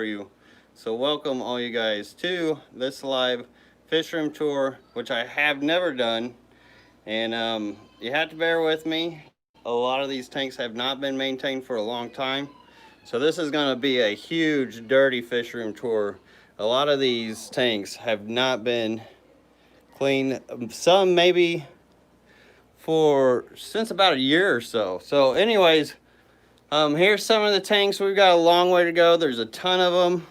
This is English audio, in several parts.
you. So welcome all you guys to this live fish room tour, which I have never done. And you have to bear with me. A lot of these tanks have not been maintained for a long time. So this is going to be a huge dirty fish room tour. A lot of these tanks have not been cleaned. Some maybe since about a year or so. So anyways, here's some of the tanks. We've got a long way to go. There's a ton of them.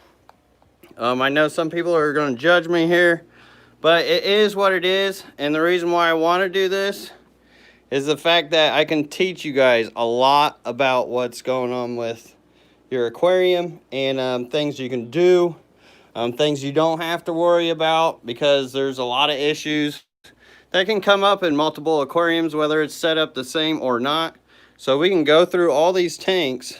I know some people are going to judge me here, but it is what it is. And the reason why I want to do this is the fact that I can teach you guys a lot about what's going on with your aquarium and things you can do, things you don't have to worry about, because there's a lot of issues that can come up in multiple aquariums, whether it's set up the same or not. So we can go through all these tanks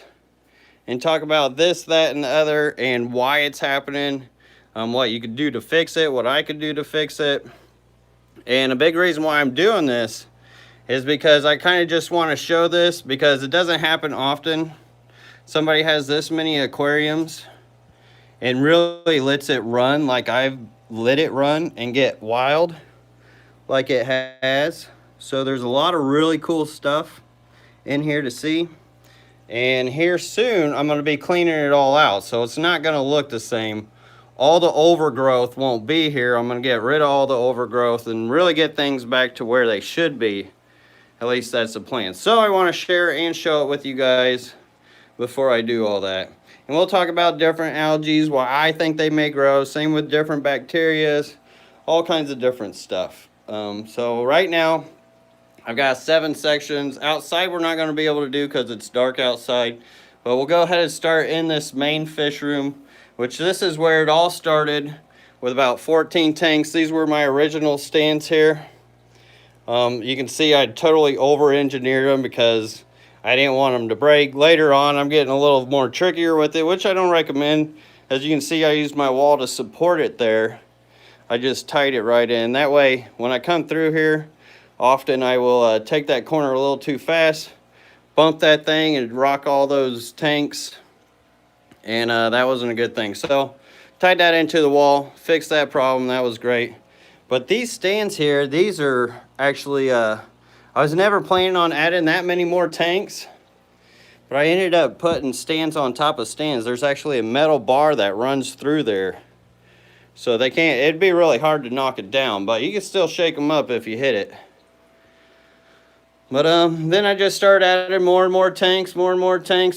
and talk about this, that, and the other, and why it's happening, what you could do to fix it, what I could do to fix it. And a big reason why I'm doing this is because I kind of just want to show this, because it doesn't happen often. Somebody has this many aquariums and really lets it run like I've let it run and get wild like it has. So there's a lot of really cool stuff in here to see. And here soon I'm going to be cleaning it all out, so it's not going to look the same. All the overgrowth won't be here. I'm going to get rid of all the overgrowth and really get things back to where they should be. At least that's the plan. So I want to share and show it with you guys before I do all that. And we'll talk about different algae, why I think they may grow, same with different bacterias, all kinds of different stuff. So right now I've got 7 sections. Outside we're not going to be able to do because it's dark outside, but we'll go ahead and start in this main fish room, which this is where it all started with about 14 tanks. These were my original stands here. You can see I totally over-engineered them because I didn't want them to break. Later on I'm getting a little more trickier with it, which I don't recommend. As you can see, I used my wall to support it there. I just tied it right in. That way when I come through here, often I will take that corner a little too fast, bump that thing and rock all those tanks, and that wasn't a good thing. So tied that into the wall, fixed that problem. That was great. But these stands here, these are actually I was never planning on adding that many more tanks, but I ended up putting stands on top of stands. There's actually a metal bar that runs through there, so they can't, it'd be really hard to knock it down, but you can still shake them up if you hit it. But then I just started adding more and more tanks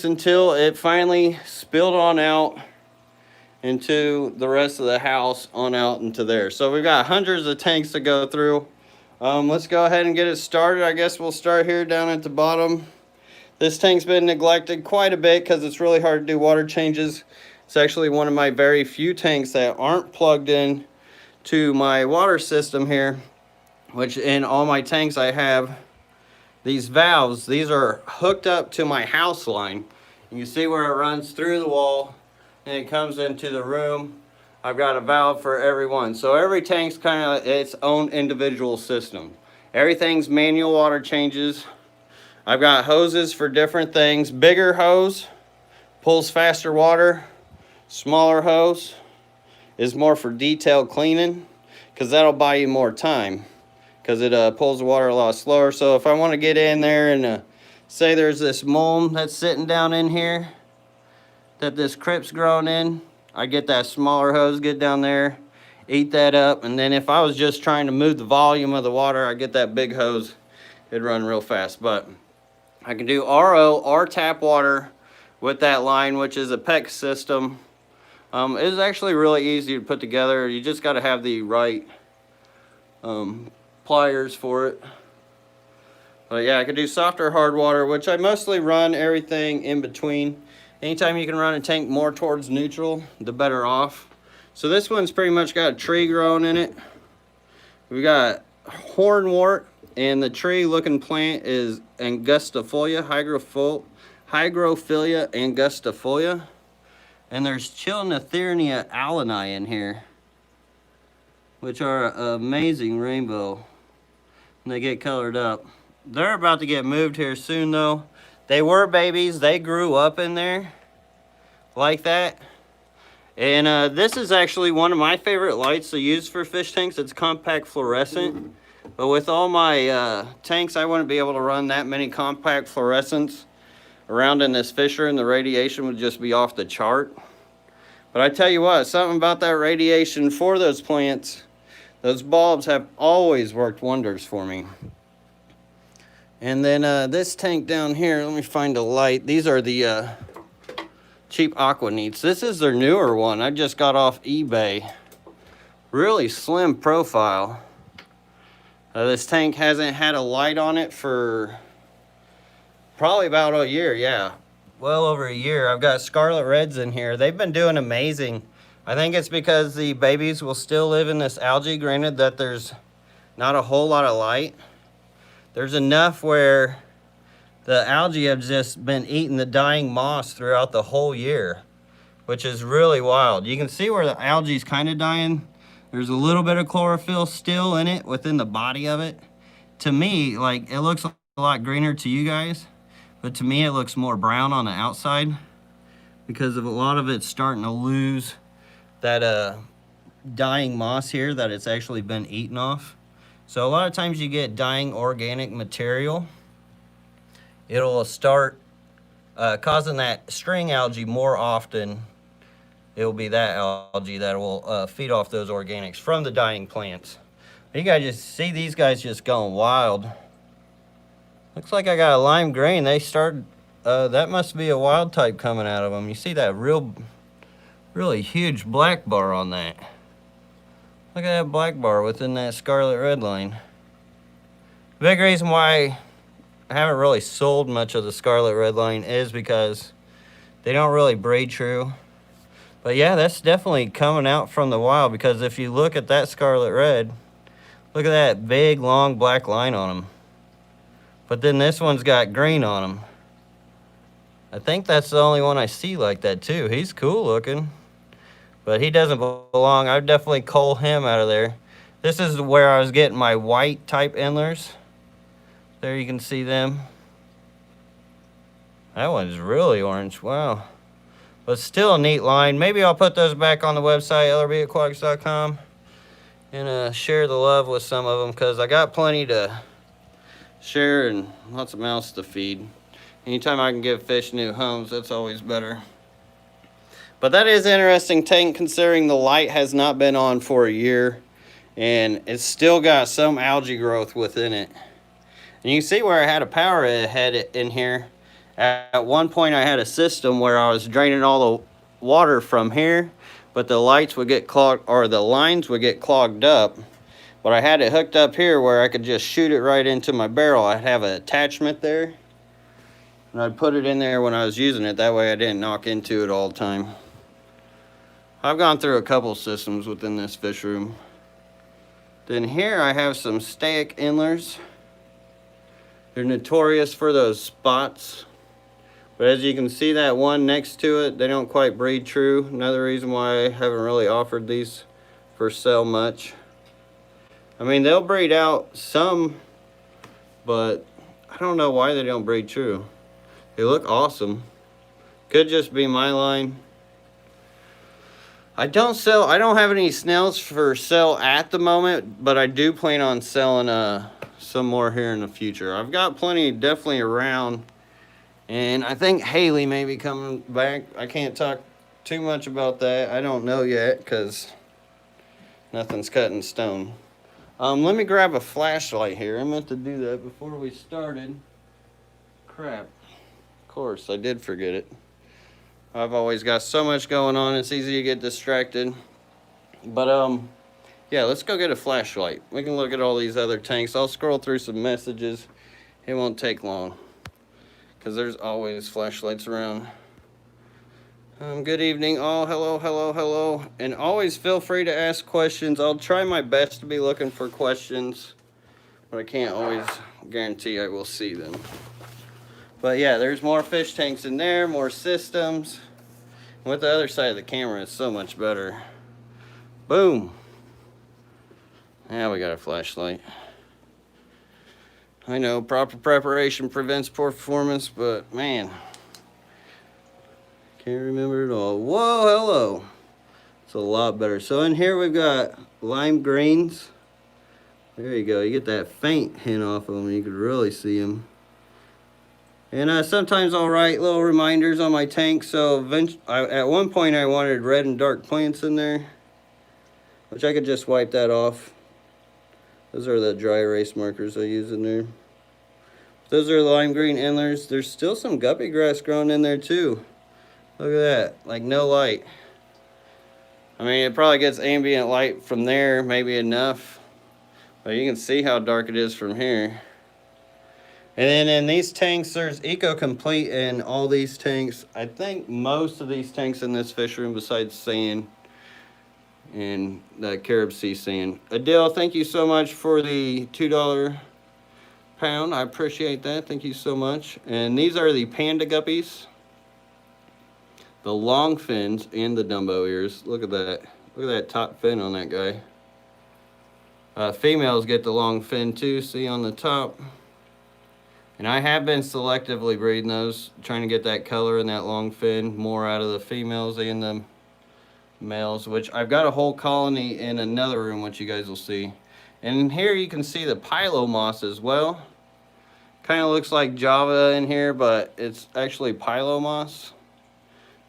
until it finally spilled on out into the rest of the house, on out into there. So we've got hundreds of tanks to go through. Let's go ahead and get it started. I guess we'll start here down at the bottom. This tank's been neglected quite a bit because it's really hard to do water changes. It's actually one of my very few tanks that aren't plugged in to my water system here, which in all my tanks I have these valves. These are hooked up to my house line. You can see where it runs through the wall and it comes into the room. I've got a valve for every one. So every tank's kind of its own individual system. Everything's manual water changes. I've got hoses for different things. Bigger hose pulls faster water. Smaller hose is more for detailed cleaning, because that'll buy you more time, because it pulls the water a lot slower. So if I want to get in there and say there's this mold that's sitting down in here that this crip's growing in, I get that smaller hose, get down there, eat that up, and then if I was just trying to move the volume of the water, I get that big hose. It'd run real fast. But I can do RO or tap water with that line, which is a PEX system. It's actually really easy to put together. You just got to have the right pliers for it. But yeah, I could do soft or hard water, which I mostly run everything in between. Anytime you can run a tank more towards neutral, the better off. So this one's pretty much got a tree growing in it. We got hornwort, and the tree looking plant is angustifolia, hygrophila angustifolia. And there's Chilnothernia alani in here, which are an amazing rainbow when they get colored up. They're about to get moved here soon though. They were babies, they grew up in there like that. And this is actually one of my favorite lights to use for fish tanks. It's compact fluorescent. But with all my tanks, I wouldn't be able to run that many compact fluorescents around in this fishery, and the radiation would just be off the chart. But I tell you what, something about that radiation for those plants, those bulbs have always worked wonders for me. And then this tank down here, let me find a light. These are the cheap aqua neats. This is their newer one. I just got off eBay. Really slim profile. This tank hasn't had a light on it for probably about a year, yeah. Well over a year. I've got scarlet reds in here. They've been doing amazing. I think it's because the babies will still live in this algae, granted that there's not a whole lot of light. There's enough where the algae have just been eating the dying moss throughout the whole year, which is really wild. You can see where the algae is kind of dying. There's a little bit of chlorophyll still in it within the body of it. To me, like, it looks a lot greener to you guys, but to me it looks more brown on the outside because of a lot of it's starting to lose that dying moss here that it's actually been eaten off. So a lot of times you get dying organic material. It'll start causing that string algae more often. It'll be that algae that will feed off those organics from the dying plants. You guys just see these guys just going wild. Looks like I got a lime green. They started, that must be a wild type coming out of them. You see that really huge black bar on that. Look at that black bar within that scarlet red line. The big reason why I haven't really sold much of the scarlet red line is because they don't really breed true. But yeah, that's definitely coming out from the wild, because if you look at that scarlet red, look at that big long black line on them. But then this one's got green on him. I think that's the only one I see like that too. He's cool looking, but he doesn't belong. I'd definitely cull him out of there. This is where I was getting my white type Endlers. There you can see them. That one's really orange, wow. But still a neat line. Maybe I'll put those back on the website, lrbaquatics.com, and share the love with some of them, because I got plenty to share and lots of mouths to feed. Anytime I can give fish new homes, that's always better. But that is an interesting tank, considering the light has not been on for a year and it's still got some algae growth within it. And you can see where I had a power head in here. At one point I had a system where I was draining all the water from here, but the lights would get clogged, or the lines would get clogged up. But I had it hooked up here where I could just shoot it right into my barrel. I'd have an attachment there, and I'd put it in there when I was using it. That way I didn't knock into it all the time. I've gone through a couple systems within this fish room. Then here I have some staic Endlers. They're notorious for those spots. But as you can see, that one next to it, they don't quite breed true. Another reason why I haven't really offered these for sale much. I mean, they'll breed out some, but I don't know why they don't breed true. They look awesome. Could just be my line. I don't have any snails for sale at the moment, but I do plan on selling some more here in the future. I've got plenty definitely around, and I think Haley may be coming back. I can't talk too much about that. I don't know yet, because nothing's cut in stone. Let me grab a flashlight here. I meant to do that before we started. Crap. Of course, I did forget it. I've always got so much going on, it's easy to get distracted. But yeah, let's go get a flashlight. We can look at all these other tanks. I'll scroll through some messages. It won't take long, because there's always flashlights around. Good evening all. Hello, hello, hello. And always feel free to ask questions. I'll try my best to be looking for questions, but I can't always guarantee I will see them. But yeah, there's more fish tanks in there, more systems. And with the other side of the camera, it's so much better. Boom. Now we got a flashlight. I know proper preparation prevents poor performance, but man, can't remember it all. Whoa, hello. It's a lot better. So in here we've got lime greens. There you go. You get that faint hint off of them. You could really see them. And sometimes I'll write little reminders on my tank. So at one point I wanted red and dark plants in there, which I could just wipe that off. Those are the dry erase markers I use in there. Those are the lime green Endlers. There's still some guppy grass growing in there too. Look at that, like no light. I mean, it probably gets ambient light from there, maybe enough. But you can see how dark it is from here. And then in these tanks, there's Eco Complete in all these tanks. I think most of these tanks in this fish room, besides sand and the Carib Sea sand. Adele, thank you so much for the $2 pound. I appreciate that. Thank you so much. And these are the panda guppies. The long fins and the Dumbo ears. Look at that. Look at that top fin on that guy. Females get the long fin too, see on the top. And I have been selectively breeding those, trying to get that color and that long fin more out of the females and the males, which I've got a whole colony in another room, which you guys will see. And here you can see the Pylo moss as well. Kind of looks like Java in here, but it's actually Pylo moss.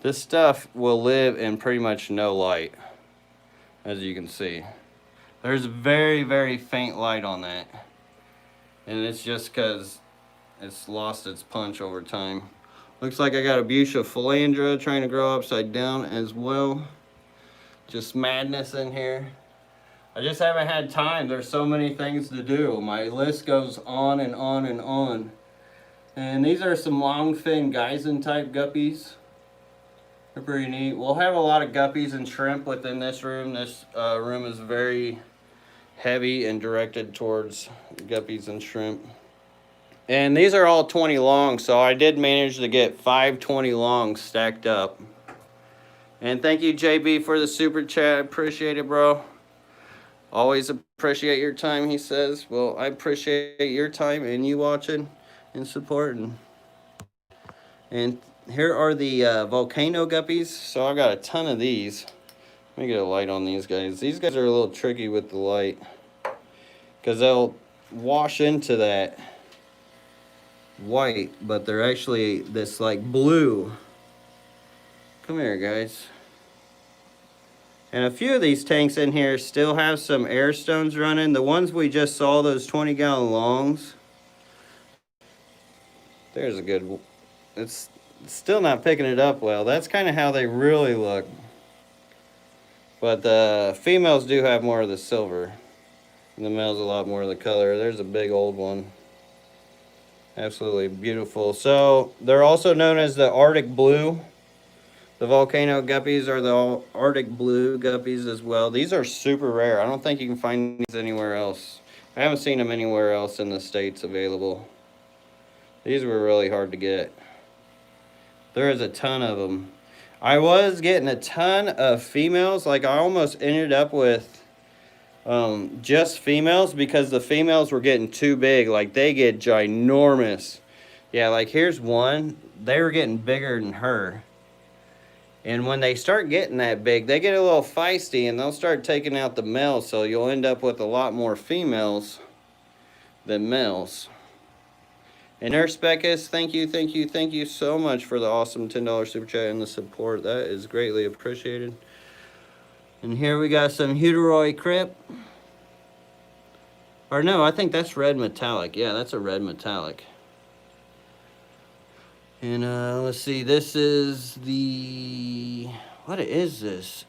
This stuff will live in pretty much no light, as you can see. There's very, very faint light on that. And it's just because it's lost its punch over time. Looks like I got a Butia philandra trying to grow upside down as well. Just madness in here. I just haven't had time. There's so many things to do. My list goes on and on and on. And these are some long fin Geisen type guppies. They're pretty neat. We'll have a lot of guppies and shrimp within this room. This room is very heavy and directed towards guppies and shrimp. And these are all 20 long, so I did manage to get 5 20 longs stacked up. And thank you, JB, for the super chat. I appreciate it, bro. Always appreciate your time, he says. Well, I appreciate your time and you watching and supporting. And here are the volcano guppies. So I got a ton of these. Let me get a light on these guys. These guys are a little tricky with the light because they'll wash into that white, but they're actually this like blue. Come here, guys. And a few of these tanks in here still have some air stones running. The ones we just saw, those 20-gallon longs. There's a good one. It's still not picking it up well. That's kind of how they really look. But the females do have more of the silver. And the males a lot more of the color. There's a big old one. Absolutely beautiful. So they're also known as the Arctic Blue. The volcano guppies are the Arctic Blue guppies as well. These are super rare. I don't think you can find these anywhere else. I haven't seen them anywhere else in the States available. These were really hard to get. There is a ton of them. I was getting a ton of females. Like I almost ended up with just females because the females were getting too big. Like they get ginormous. Yeah, like here's one. They were getting bigger than her. And when they start getting that big, they get a little feisty and they'll start taking out the males. So you'll end up with a lot more females than males. And Nurse Beckus, thank you so much for the awesome $10 super chat and the support. That is greatly appreciated. And here we got some Huteroy Crip. Or no, I think that's red metallic. Yeah, that's a red metallic. And let's see, this is the, what is this?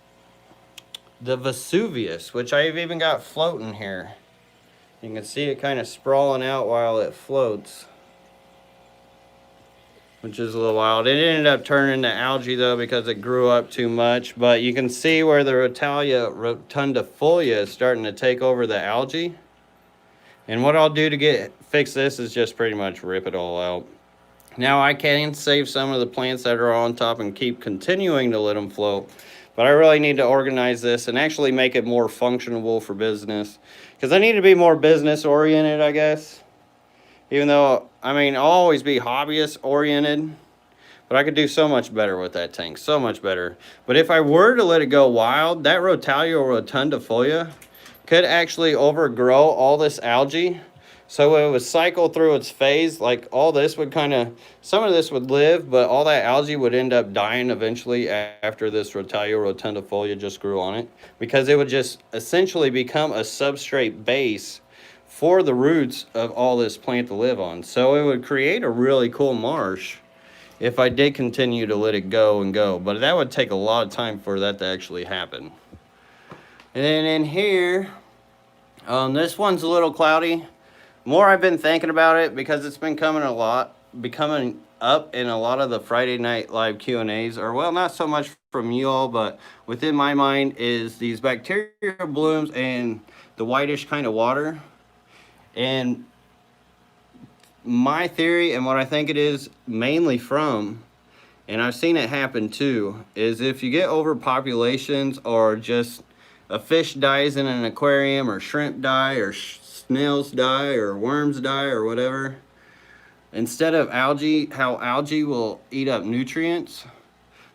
The Vesuvius, which I've even got floating here. You can see it kind of sprawling out while it floats, which is a little wild. It ended up turning to algae though because it grew up too much. But you can see where the Retalia rotundifolia is starting to take over the algae. And what I'll do to fix this is just pretty much rip it all out. Now I can save some of the plants that are on top and keep continuing to let them float. But I really need to organize this and actually make it more functional for business. Because I need to be more business oriented, I guess. Even though, I mean, I'll always be hobbyist oriented. But I could do so much better with that tank, so much better. But if I were to let it go wild, that Retalia rotundifolia could actually overgrow all this algae. So it would cycle through its phase, like all this would kind of, some of this would live, but all that algae would end up dying eventually after this Retalia rotundifolia just grew on it, because it would just essentially become a substrate base for the roots of all this plant to live on. So it would create a really cool marsh if I did continue to let it go and go, but that would take a lot of time for that to actually happen. And then in here, this one's a little cloudy. More I've been thinking about it because it's been becoming up in a lot of the Friday Night Live Q&As, or well, not so much from you all, but within my mind is these bacteria blooms and the whitish kind of water. And my theory and what I think it is mainly from, and I've seen it happen too, is if you get overpopulations or just a fish dies in an aquarium, or shrimp die, or snails die, or worms die, or whatever, instead of algae, how algae will eat up nutrients,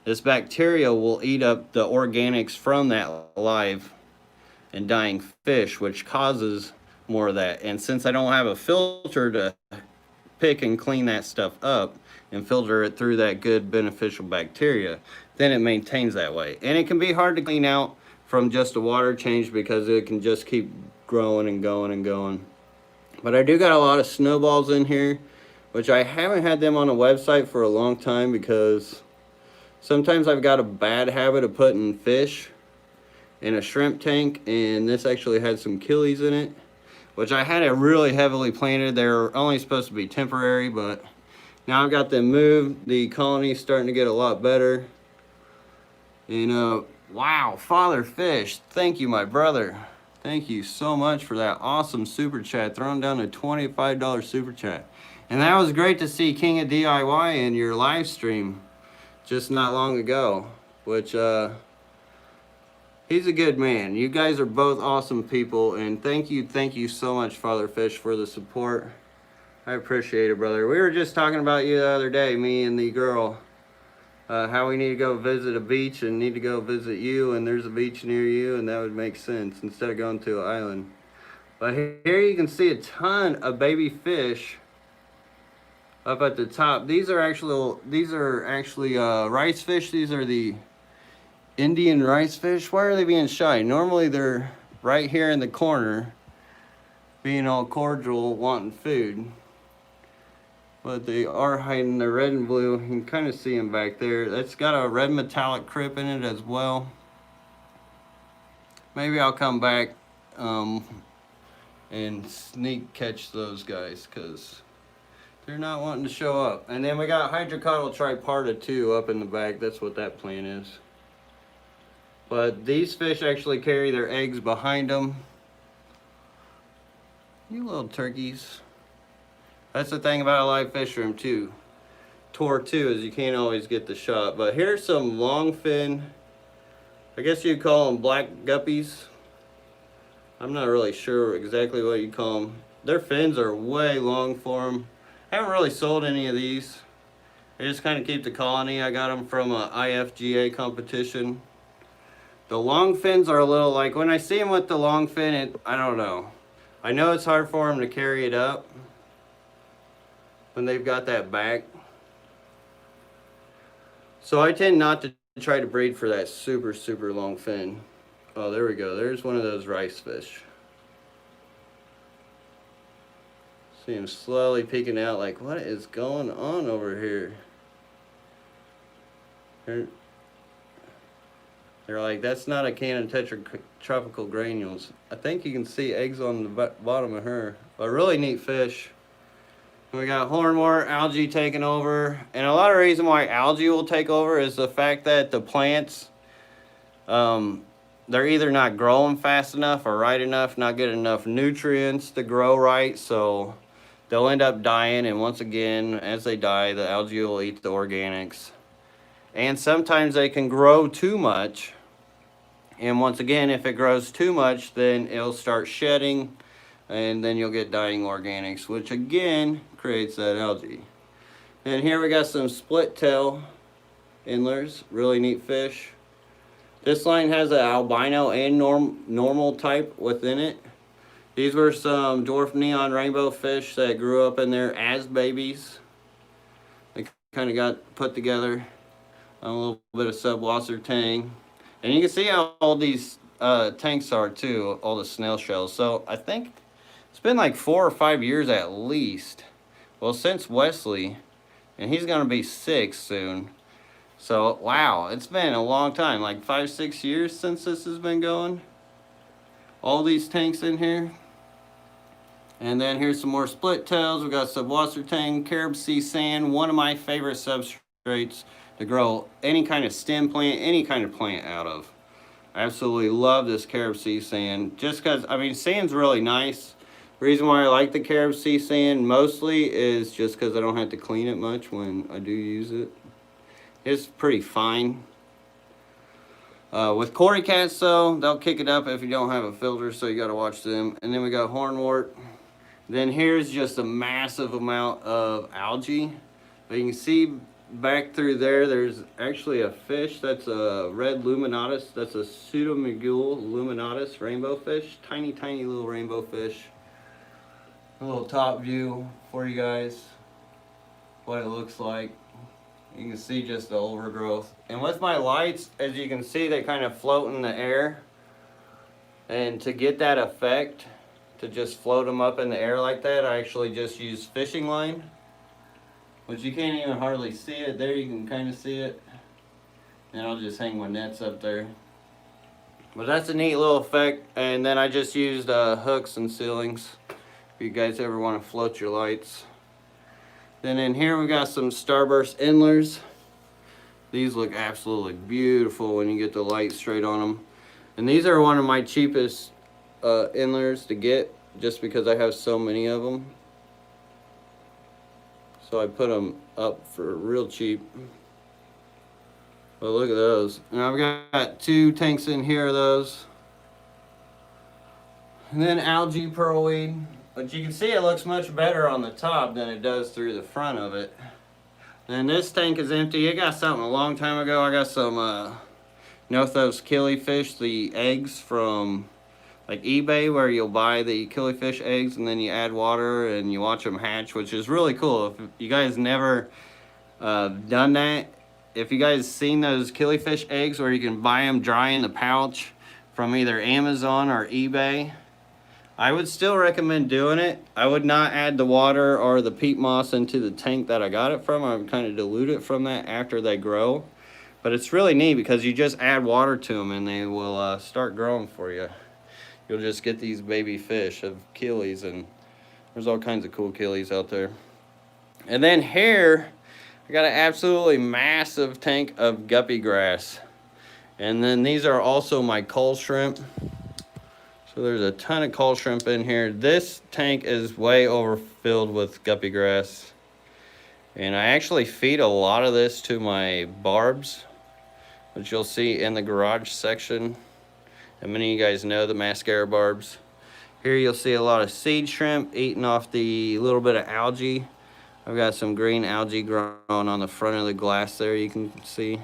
this bacteria will eat up the organics from that live and dying fish, which causes more of that. And since I don't have a filter to pick and clean that stuff up and filter it through that good beneficial bacteria, then it maintains that way. And it can be hard to clean out from just a water change because it can just keep growing and going and going. But I do got a lot of snowballs in here, which I haven't had them on a website for a long time because sometimes I've got a bad habit of putting fish in a shrimp tank, and this actually had some killies in it, which I had it really heavily planted. They're only supposed to be temporary, but now I've got them moved. The colony's starting to get a lot better. And wow, Father Fish, thank you, my brother. Thank you so much for that awesome super chat, throwing down a $25 super chat. And that was great to see King of DIY in your live stream just not long ago, which he's a good man. You guys are both awesome people, and thank you so much, Father Fish, for the support. I appreciate it, brother. We were just talking about you the other day, me and the girl, how we need to go visit a beach and need to go visit you, and there's a beach near you, and that would make sense instead of going to an island. But here you can see a ton of baby fish up at the top. These are actually rice fish. These are the Indian rice fish. Why are they being shy? Normally they're right here in the corner being all cordial, wanting food. But they are hiding the red and blue. You can kind of see them back there. That's got a red metallic crip in it as well. Maybe I'll come back and sneak catch those guys because they're not wanting to show up. And then we got Hydrocotyl tripartita too up in the back. That's what that plant is. But these fish actually carry their eggs behind them. You little turkeys. That's the thing about a live fish room too. Tour too, is you can't always get the shot. But here's some long fin, I guess you'd call them black guppies. I'm not really sure exactly what you call them. Their fins are way long for them. I haven't really sold any of these. I just kind of keep the colony. I got them from a IFGA competition. The long fins are a little, like when I see them with the long fin, I don't know. I know it's hard for them to carry it up when they've got that back. So I tend not to try to breed for that super long fin. Oh, there we go. There's one of those rice fish. See him slowly peeking out like, what is going on over here? They're like, that's not a can of tetratropical granules. I think you can see eggs on the bottom of her. A really neat fish. We got Hornwort, algae taking over. And a lot of reason why algae will take over is the fact that the plants, they're either not growing fast enough or right enough, not getting enough nutrients to grow right. So they'll end up dying. And once again, as they die, the algae will eat the organics. And sometimes they can grow too much. And once again, if it grows too much, then it'll start shedding, and then you'll get dying organics, which again creates that algae. And here we got some split tail Endlers, really neat fish. This line has an albino and normal type within it. These were some dwarf neon rainbow fish that grew up in there as babies. They kind of got put together on a little bit of Subwassertang. And you can see how all these tanks are too, all the snail shells. So I think it's been like 4 or 5 years at least. Well, since Wesley, and he's gonna be 6 soon. So wow, it's been a long time, like 5, 6 years since this has been going. All these tanks in here. And then here's some more split tails. We got Subwassertang, Carib Sea sand, one of my favorite substrates to grow any kind of stem plant, any kind of plant out of. I absolutely love this Carib Sea sand, just because, I mean, sand's really nice. The reason why I like the Carib Sea sand mostly is just because I don't have to clean it much when I do use it. It's pretty fine. With Cory cats though, they'll kick it up if you don't have a filter, so you got to watch them. And then we got Hornwort. Then here's just a massive amount of algae. But you can see back through there, there's actually a fish that's a red luminatus. That's a pseudomugule luminatus rainbow fish. Tiny, tiny little rainbow fish. A little top view for you guys, what it looks like. You can see just the overgrowth. And with my lights, as you can see, they kind of float in the air. And to get that effect, to just float them up in the air like that, I actually just use fishing line, which you can't even hardly see it. There you can kind of see it. And I'll just hang my nets up there. But that's a neat little effect. And then I just used hooks and ceilings if you guys ever want to float your lights. Then in here we got some Starburst Endlers. These look absolutely beautiful when you get the light straight on them. And these are one of my cheapest Endlers to get, just because I have so many of them. So I put them up for real cheap. But look at those. And I've got 2 tanks in here of those. And then algae pearlweed. But you can see it looks much better on the top than it does through the front of it. And this tank is empty. I got something a long time ago. I got some, you know, those killifish, the eggs from like eBay, where you'll buy the killifish eggs and then you add water and you watch them hatch, which is really cool. If you guys never done that, if you guys seen those killifish eggs where you can buy them dry in the pouch from either Amazon or eBay, I would still recommend doing it. I would not add the water or the peat moss into the tank that I got it from. I would kind of dilute it from that after they grow. But it's really neat because you just add water to them and they will start growing for you. You'll just get these baby fish of killies, and there's all kinds of cool killies out there. And then here, I got an absolutely massive tank of guppy grass. And then these are also my coal shrimp. So there's a ton of coal shrimp in here. This tank is way overfilled with guppy grass. And I actually feed a lot of this to my barbs, which you'll see in the garage section. And many of you guys know the mascara barbs. Here you'll see a lot of seed shrimp eating off the little bit of algae. I've got some green algae growing on the front of the glass there, you can see.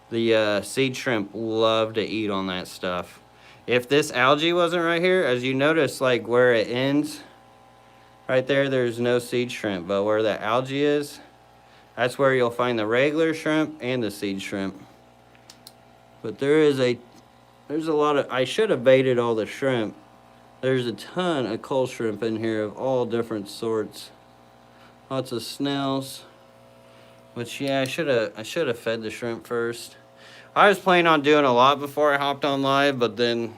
The seed shrimp love to eat on that stuff. If this algae wasn't right here, as you notice, like where it ends, right there, there's no seed shrimp. But where the algae is, that's where you'll find the regular shrimp and the seed shrimp. But there's a lot of, I should have baited all the shrimp. There's a ton of coal shrimp in here of all different sorts. Lots of snails. But yeah, I should have fed the shrimp first. I was planning on doing a lot before I hopped on live, but then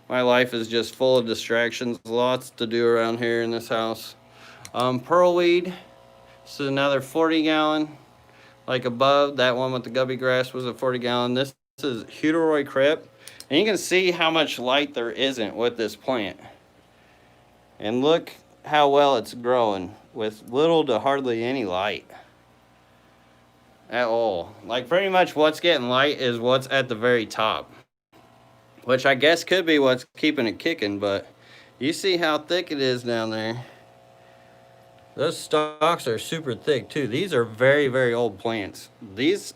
my life is just full of distractions. Lots to do around here in this house. Pearlweed. This is another 40-gallon. Like above, that one with the guppy grass was a 40-gallon. This is Huteroy Crip. And you can see how much light there isn't with this plant. And look how well it's growing with little to hardly any light at all. Like pretty much what's getting light is what's at the very top, which I guess could be what's keeping it kicking. But you see how thick it is down there. Those stalks are super thick too. These are very, very old plants. These,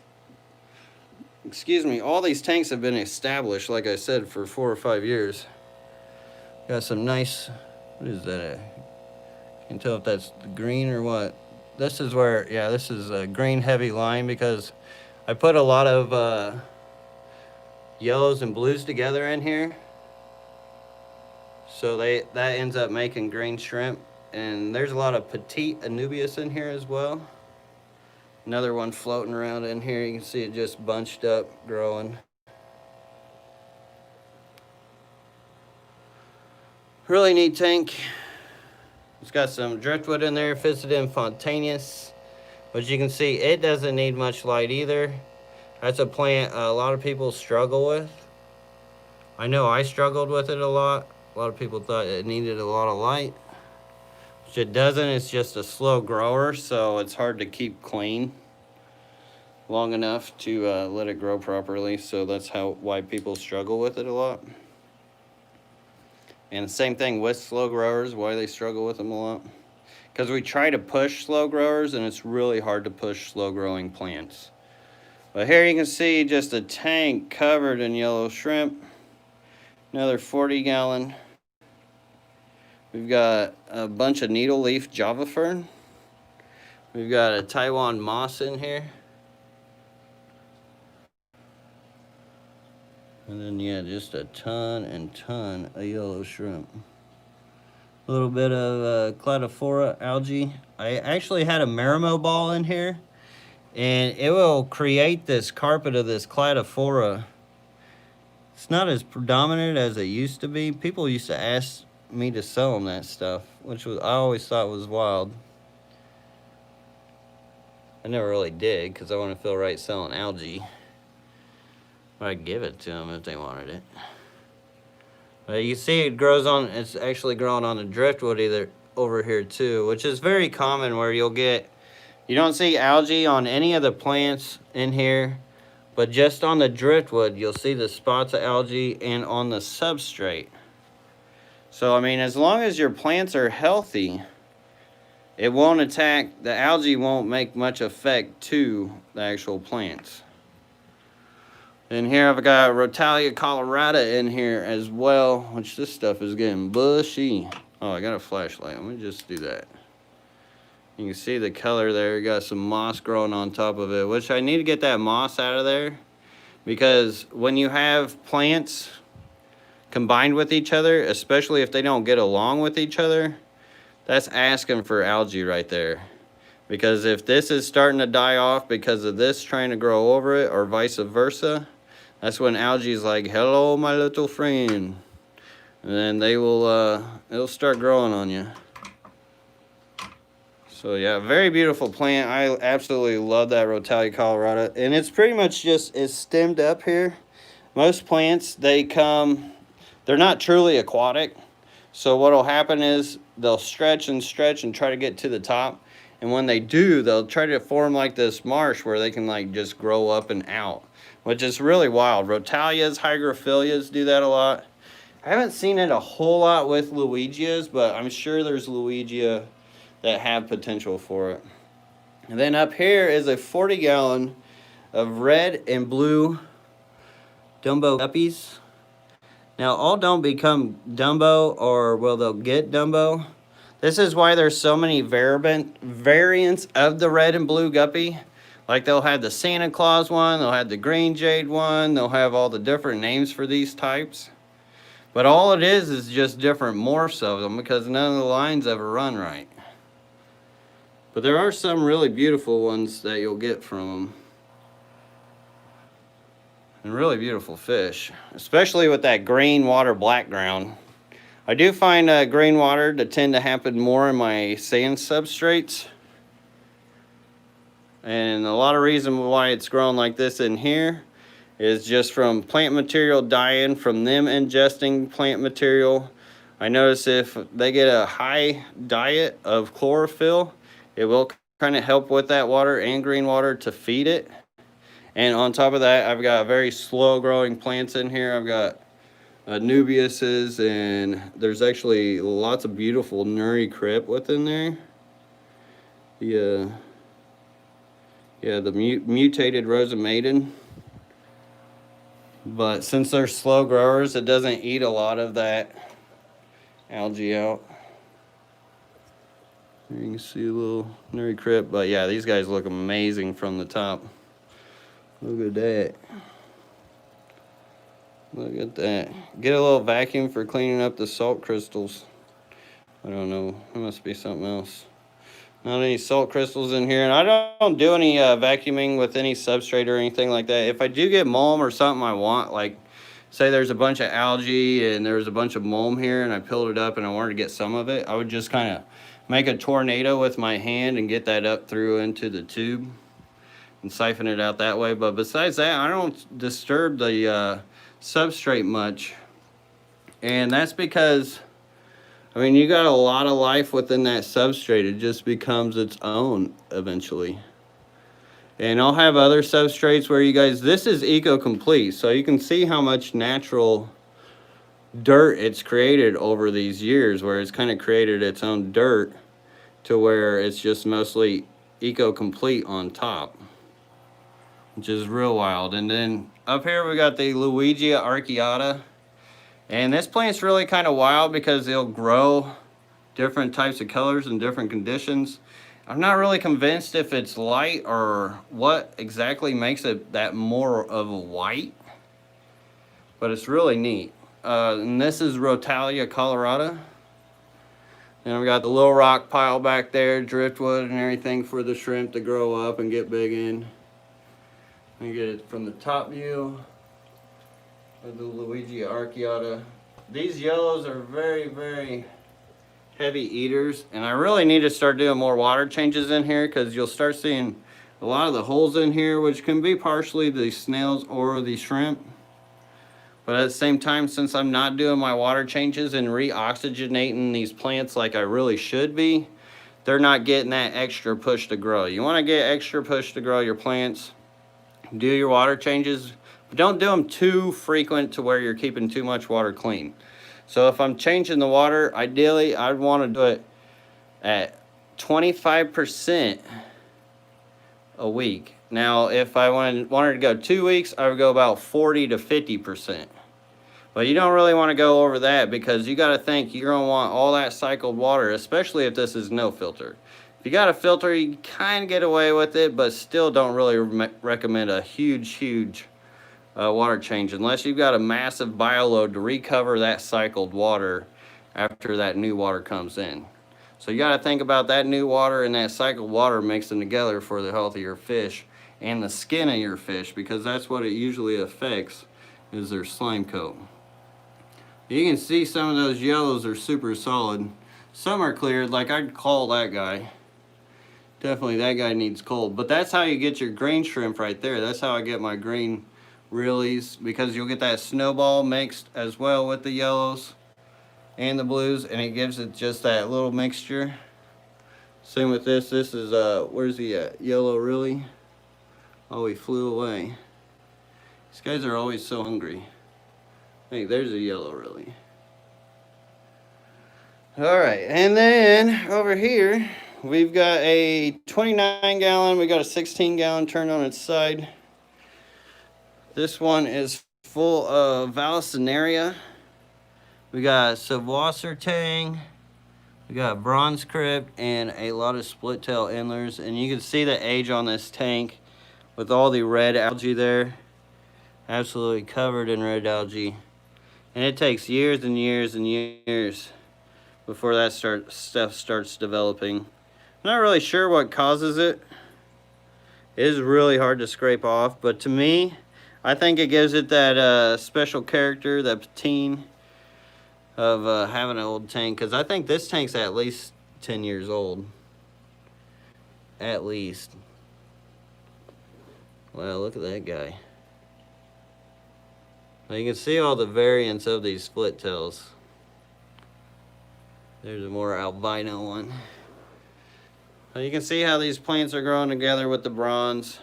excuse me, all these tanks have been established, like I said, for 4 or 5 years. Got some nice, what is that? Can't tell if that's green or what. This is where, yeah, this is a green heavy line because I put a lot of yellows and blues together in here. So that ends up making green shrimp. And there's a lot of petite anubias in here as well. Another one floating around in here. You can see it just bunched up, growing. Really neat tank. It's got some driftwood in there, Physidum fontaneus. But you can see it doesn't need much light either. That's a plant a lot of people struggle with. I know I struggled with it a lot. A lot of people thought it needed a lot of light. Which it doesn't, it's just a slow grower, so it's hard to keep clean long enough to let it grow properly. So that's why people struggle with it a lot. And the same thing with slow growers, why they struggle with them a lot. Because we try to push slow growers, and it's really hard to push slow growing plants. But here you can see just a tank covered in yellow shrimp. Another 40-gallon. We've got a bunch of needle leaf java fern. We've got a Taiwan moss in here. And then, yeah, just a ton and ton of yellow shrimp. A little bit of cladophora algae. I actually had a marimo ball in here, and it will create this carpet of this cladophora. It's not as predominant as it used to be. People used to ask me to sell them that stuff, which I always thought was wild. I never really did, because I wouldn't feel right selling algae. But I'd give it to them if they wanted it. But you see it grows on, it's actually growing on the driftwood either over here too, which is very common where you don't see algae on any of the plants in here, but just on the driftwood, you'll see the spots of algae and on the substrate. So, I mean, as long as your plants are healthy, it won't attack, the algae won't make much effect to the actual plants. And here I've got Retalia Colorada in here as well, which this stuff is getting bushy. Oh, I got a flashlight. Let me just do that. You can see the color there. You got some moss growing on top of it, which I need to get that moss out of there, because when you have plants combined with each other, especially if they don't get along with each other, that's asking for algae right there. Because if this is starting to die off because of this trying to grow over it, or vice versa, that's when algae is like, hello, my little friend. And then they will, it'll start growing on you. So yeah, very beautiful plant. I absolutely love that Retalia Colorada. And it's pretty much just, it's stemmed up here. Most plants, they're not truly aquatic. So what'll happen is they'll stretch and stretch and try to get to the top. And when they do, they'll try to form like this marsh where they can like just grow up and out, which is really wild. Rotalias, hygrophilias do that a lot. I haven't seen it a whole lot with Luigias, but I'm sure there's Luigia that have potential for it. And then up here is a 40-gallon of red and blue Dumbo guppies. Now, all don't become Dumbo, or well, they'll get Dumbo. This is why there's so many variants of the red and blue guppy. Like they'll have the Santa Claus one, they'll have the green jade one, they'll have all the different names for these types. But all it is just different morphs of them, because none of the lines ever run right. But there are some really beautiful ones that you'll get from them. And really beautiful fish, especially with that green water background. I do find green water to tend to happen more in my sand substrates. And a lot of reason why it's growing like this in here is just from plant material dying, from them ingesting plant material. I notice if they get a high diet of chlorophyll, it will kind of help with that water and green water to feed it. And on top of that, I've got very slow growing plants in here. I've got Nubiuses, and there's actually lots of beautiful Huteroy Crip within there. the mutated Rosa Maiden. But since they're slow growers, it doesn't eat a lot of that algae out. There you can see a little Huteroy Crip. But yeah, these guys look amazing from the top. Look at that. Look at that. Get a little vacuum for cleaning up the salt crystals. I don't know. It must be something else. Not any salt crystals in here. And I don't do any vacuuming with any substrate or anything like that. If I do get mulm or something I want, like say there's a bunch of algae and there's a bunch of mulm here and I peeled it up and I wanted to get some of it, I would just kind of make a tornado with my hand and get that up through into the tube and siphon it out that way. But besides that, I don't disturb the substrate much. And that's because, I mean, you got a lot of life within that substrate. It just becomes its own eventually. And I'll have other substrates where you guys, this is eco-complete, so you can see how much natural dirt it's created over these years, where it's kind of created its own dirt to where it's just mostly eco-complete on top, which is real wild. And then up here we got the Luigi archaeota. And this plant's really kind of wild because it'll grow different types of colors in different conditions. I'm not really convinced if it's light or what exactly makes it that more of a white, but it's really neat. And this is Retalia Colorada. And we got the little rock pile back there, driftwood and everything for the shrimp to grow up and get big in. You get it from the top view of the Luigi archaeota. These yellows are very, very heavy eaters, and I really need to start doing more water changes in here because you'll start seeing a lot of the holes in here, which can be partially the snails or the shrimp. But at the same time, since I'm not doing my water changes and re-oxygenating these plants like I really should be, they're not getting that extra push to grow. You want to get extra push to grow your plants. Do your water changes, but don't do them too frequent to where you're keeping too much water clean. So if I'm changing the water, ideally I'd want to do it at 25% a week. Now if I wanted to go 2 weeks, I would go about 40 to 50%. But you don't really want to go over that because you got to think you're going to want all that cycled water, especially if this is no filter. If you got a filter, you kind of get away with it, but still don't really recommend a huge water change unless you've got a massive bioload to recover that cycled water after that new water comes in. So you got to think about that new water and that cycled water mixing together for the health of your fish and the skin of your fish, because that's what it usually affects, is their slime coat. You can see some of those yellows are super solid. Some are cleared, like I'd call that guy. Definitely that guy needs cold. But that's how you get your green shrimp right there. That's how I get my green realies, because you'll get that snowball mixed as well with the yellows and the blues, and it gives it just that little mixture. Same with this. This is where's the yellow really? Oh, he flew away. These guys are always so hungry. Hey, there's a yellow really. All right, and then over here we've got a 29 gallon. We got a 16 gallon turned on its side. This one is full of Vallisneria. We got Subwassertang. We got bronze crip and a lot of split tail endlers. And you can see the age on this tank with all the red algae there. Absolutely covered in red algae. And it takes years and years and years before that stuff starts developing. I'm not really sure what causes it. It is really hard to scrape off, but to me, I think it gives it that special character, that patine of having an old tank, because I think this tank's at least 10 years old. At least. Wow, look at that guy. Now you can see all the variants of these split tails. There's a more albino one. Now you can see how these plants are growing together with the bronze.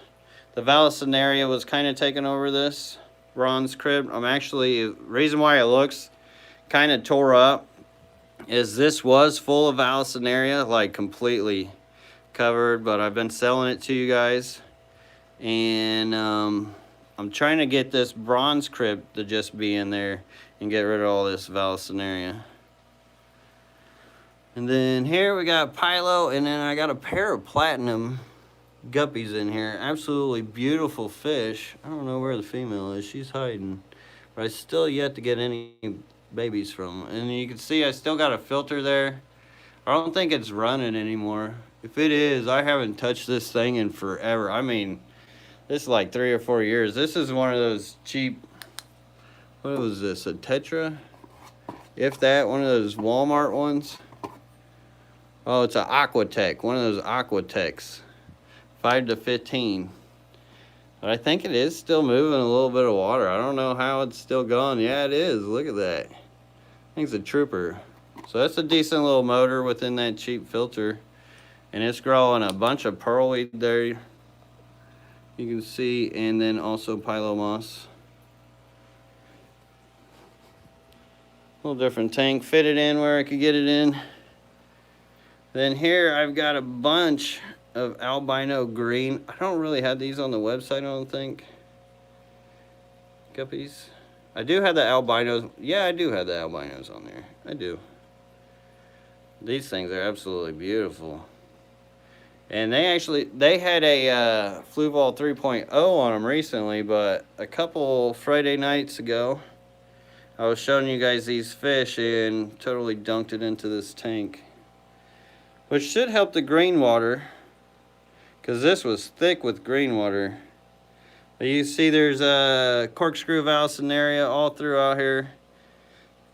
The Vallisneria was kind of taking over this bronze crib. Reason why it looks kind of tore up is this was full of Vallisneria, like completely covered, but I've been selling it to you guys. And I'm trying to get this bronze crib to just be in there and get rid of all this Vallisneria. And then here we got Pylo, and then I got a pair of platinum guppies in here. Absolutely beautiful fish. I don't know where the female is. She's hiding. But I still yet to get any babies from them. And you can see I still got a filter there. I don't think it's running anymore. If it is, I haven't touched this thing in forever. I mean, this is like 3 or 4 years. This is one of those cheap, what was this, a Tetra? If that, one of those Walmart ones. Oh, it's an Aquatec, one of those Aquatics. 5 to 15. But I think it is still moving a little bit of water. I don't know how it's still going. Yeah, it is. Look at that. I think it's a trooper. So that's a decent little motor within that cheap filter. And it's growing a bunch of pearlweed there. You can see, and then also Pylo moss. A little different tank. Fit it in where I could get it in. Then here I've got a bunch of albino green. I don't really have these on the website, I don't think. Guppies. I do have the albinos. Yeah, I do have the albinos on there. I do. These things are absolutely beautiful. And they had a Fluval 3.0 on them recently, but a couple Friday nights ago, I was showing you guys these fish and totally dunked it into this tank. Which should help the green water, because this was thick with green water. But you see there's a corkscrew Vallisneria all throughout here.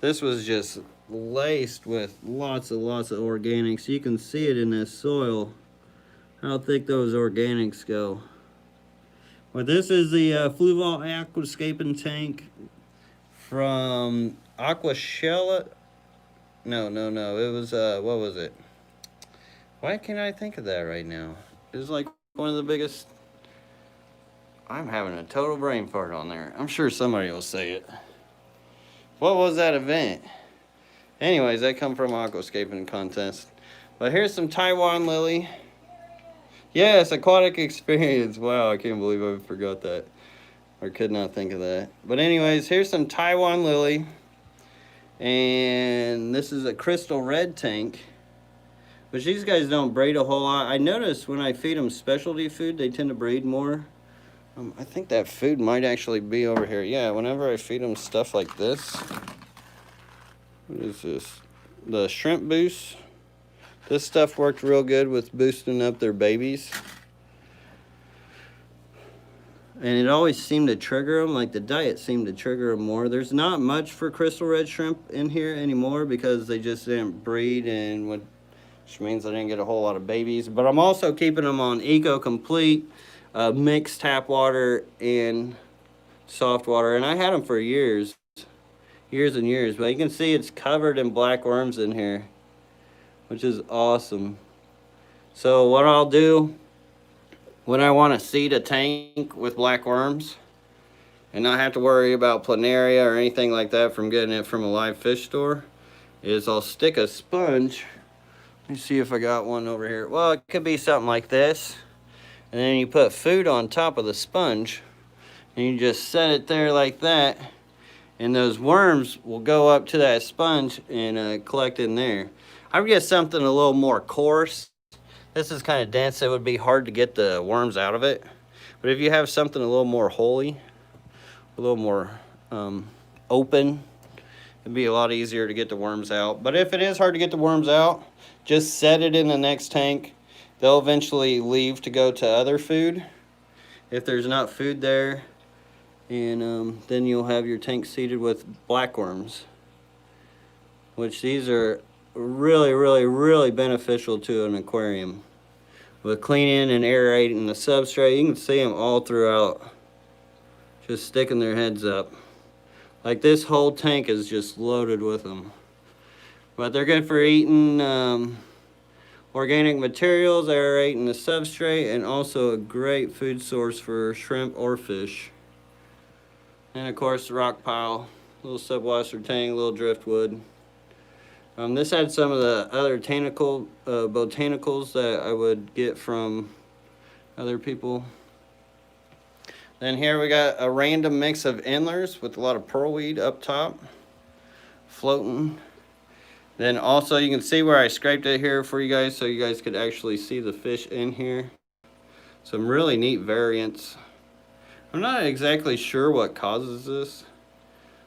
This was just laced with lots of organics. You can see it in this soil, how thick those organics go. But this is the Fluval Aquascaping tank from Aquashella. No, it was, what was it? Why can't I think of that right now? It was like one of the biggest. I'm having a total brain fart on there. I'm sure somebody will say it. What was that event? Anyways, that come from Aquascaping contest. But here's some Taiwan Lily. Yes, aquatic experience. Wow, I can't believe I forgot that. Or could not think of that. But anyways, here's some Taiwan Lily. And this is a crystal red tank. But these guys don't breed a whole lot. I notice when I feed them specialty food, they tend to breed more. I think that food might actually be over here. Yeah, whenever I feed them stuff like this. What is this? The shrimp boost. This stuff worked real good with boosting up their babies. And it always seemed to trigger them, like the diet seemed to trigger them more. There's not much for crystal red shrimp in here anymore because they just didn't breed, and which means I didn't get a whole lot of babies. But I'm also keeping them on Eco Complete, mixed tap water and soft water. And I had them for years and years. But you can see it's covered in black worms in here, which is awesome. So what I'll do when I want to seed a tank with black worms and not have to worry about planaria or anything like that from getting it from a live fish store is I'll stick a sponge. Let me see if I got one over here. Well, it could be something like this. And then you put food on top of the sponge and you just set it there like that. And those worms will go up to that sponge and collect in there. I would get something a little more coarse. This is kind of dense. It would be hard to get the worms out of it. But if you have something a little more holy, a little more open, it'd be a lot easier to get the worms out. But if it is hard to get the worms out, just set it in the next tank. They'll eventually leave to go to other food if there's not food there. And then you'll have your tank seeded with black worms, which these are really beneficial to an aquarium. With cleaning and aerating the substrate, you can see them all throughout, just sticking their heads up. Like this whole tank is just loaded with them. But they're good for eating organic materials, aerating the substrate, and also a great food source for shrimp or fish. And of course the rock pile, little Subwassertang, little driftwood. This had some of the other botanicals that I would get from other people. Then here we got a random mix of Endlers with a lot of pearlweed up top, floating. Then also you can see where I scraped it here for you guys so you guys could actually see the fish in here. Some really neat variants. I'm not exactly sure what causes this,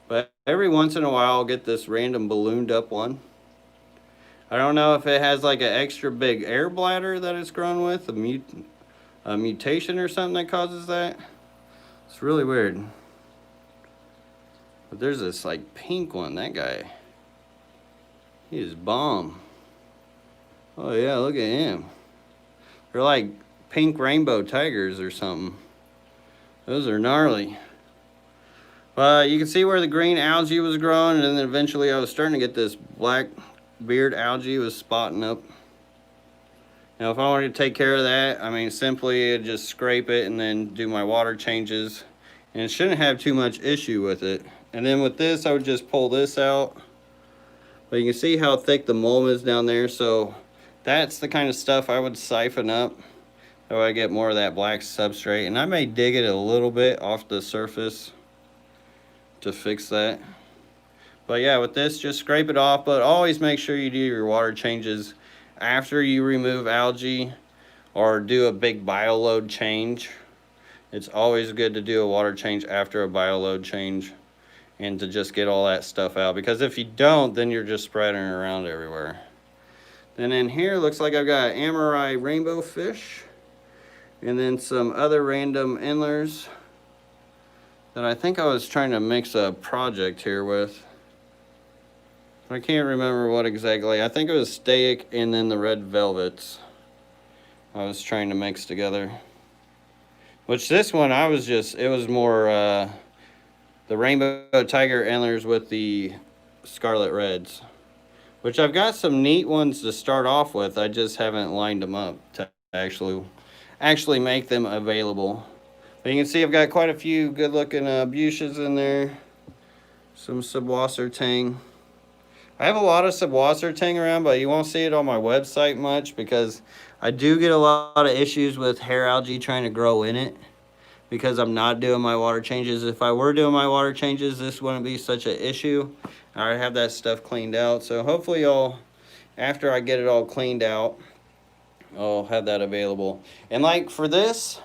but every once in a while I'll get this random ballooned up one. I don't know if it has like an extra big air bladder that it's grown with, a mutation or something that causes that. It's really weird. But there's this like pink one, that guy. He is bomb. Oh yeah, look at him. They're like pink rainbow tigers or something. Those are gnarly. But you can see where the green algae was growing, and then eventually I was starting to get this black beard algae was spotting up. Now if I wanted to take care of that, I mean simply just scrape it and then do my water changes, and it shouldn't have too much issue with it. And then with this I would just pull this out, but you can see how thick the mold is down there, so that's the kind of stuff I would siphon up so I get more of that black substrate. And I may dig it a little bit off the surface to fix that. But yeah, with this, just scrape it off, but always make sure you do your water changes after you remove algae or do a big bioload change. It's always good to do a water change after a bioload change and to just get all that stuff out, because if you don't, then you're just spreading it around everywhere. Then in here, looks like I've got Amarai rainbow fish and then some other random Endlers that I think I was trying to mix a project here with. I can't remember what exactly. I think it was steak and then the red velvets I was trying to mix together. Which this one I was just, it was more the rainbow tiger Endlers with the scarlet reds. Which I've got some neat ones to start off with. I just haven't lined them up to actually make them available. But you can see I've got quite a few good looking buches in there. Some Subwassertang. I have a lot of Subwassertang around, but you won't see it on my website much because I do get a lot of issues with hair algae trying to grow in it because I'm not doing my water changes. If I were doing my water changes, this wouldn't be such an issue. I already have that stuff cleaned out. So hopefully after I get it all cleaned out, I'll have that available. And like for this,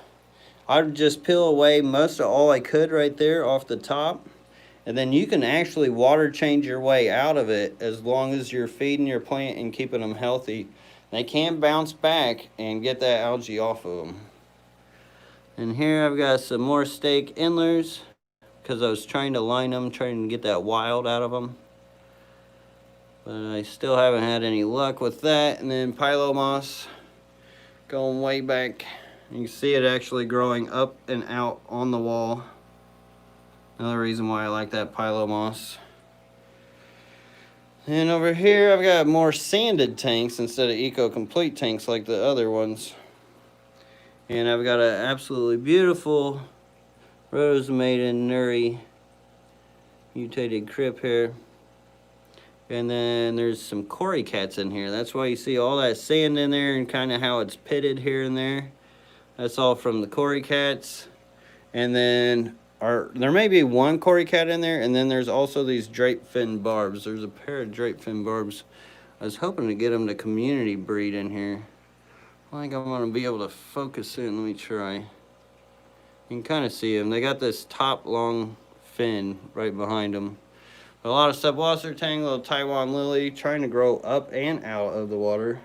I'd just peel away most of all I could right there off the top. And then you can actually water change your way out of it as long as you're feeding your plant and keeping them healthy. They can bounce back and get that algae off of them. And here I've got some more steak Endlers because I was trying to line them, trying to get that wild out of them. But I still haven't had any luck with that. And then Pylo moss going way back. You can see it actually growing up and out on the wall. Another reason why I like that Pylo moss. And over here I've got more sanded tanks instead of eco-complete tanks like the other ones. And I've got an absolutely beautiful rose maiden nuri mutated crip here. And then there's some cory cats in here. That's why you see all that sand in there and kind of how it's pitted here and there. That's all from the cory cats. And then there may be one cory cat in there, and then there's also these drape fin barbs. There's a pair of drape fin barbs. I was hoping to get them to community breed in here. I think I'm going to be able to focus in. Let me try. You can kind of see them. They got this top long fin right behind them. A lot of Subwassertang, little Taiwan Lily, trying to grow up and out of the water.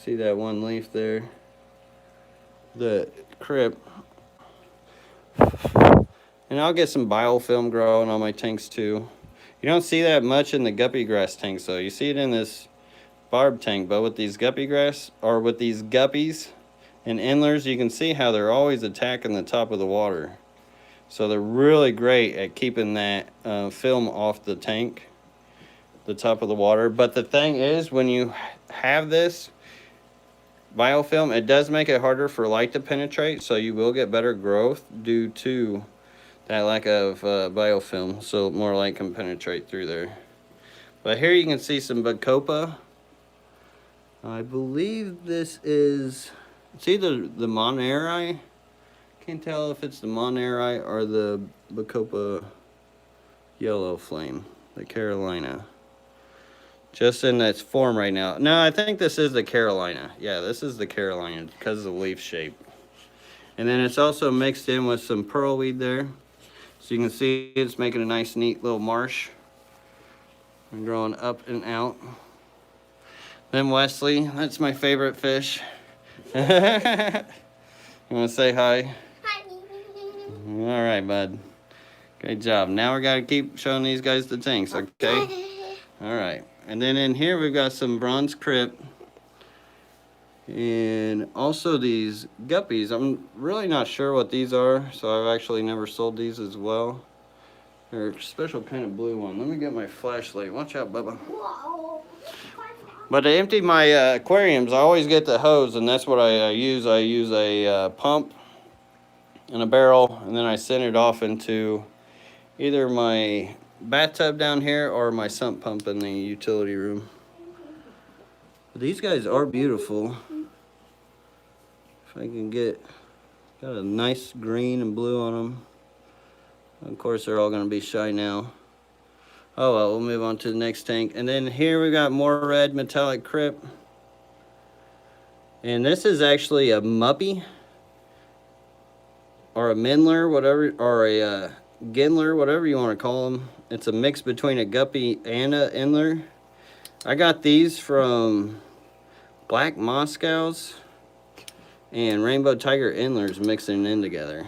See that one leaf there? The crip. And I'll get some biofilm growing on my tanks too. You don't see that much in the guppy grass tanks though. You see it in this barb tank, but with these guppy grass, or with these guppies and Endlers, you can see how they're always attacking the top of the water. So they're really great at keeping that film off the tank, the top of the water. But the thing is, when you have this biofilm, it does make it harder for light to penetrate, so you will get better growth due to that lack of biofilm, so more light can penetrate through there. But here you can see some Bacopa. I believe this is, it's either the Monterey. Can't tell if it's the Monterey or the Bacopa Yellow Flame, the Carolina. Just in its form right now. No, I think this is the Carolina. Yeah, this is the Carolina because of the leaf shape. And then it's also mixed in with some pearlweed there. So you can see it's making a nice, neat little marsh. And growing up and out. Then Wesley, that's my favorite fish. You want to say hi? Hi. All right, bud. Great job. Now we got to keep showing these guys the tanks, okay? All right. And then in here we've got some bronze crip. And also these guppies. I'm really not sure what these are, so I've actually never sold these as well. They're a special kind of blue one. Let me get my flashlight. Watch out, Bubba. Whoa. But to empty my aquariums, I always get the hose, and that's what I use. I use a pump and a barrel, and then I send it off into either my bathtub down here or my sump pump in the utility room. But these guys are beautiful. If I can get, got a nice green and blue on them. Of course, they're all going to be shy now. Oh well, we'll move on to the next tank. And then here we got more red metallic crip. And this is actually a muppy. Or a Mindler, whatever, or a Gendler, whatever you want to call them. It's a mix between a guppy and a Endler. I got these from Black Moscows and Rainbow Tiger Endlers mixing in together.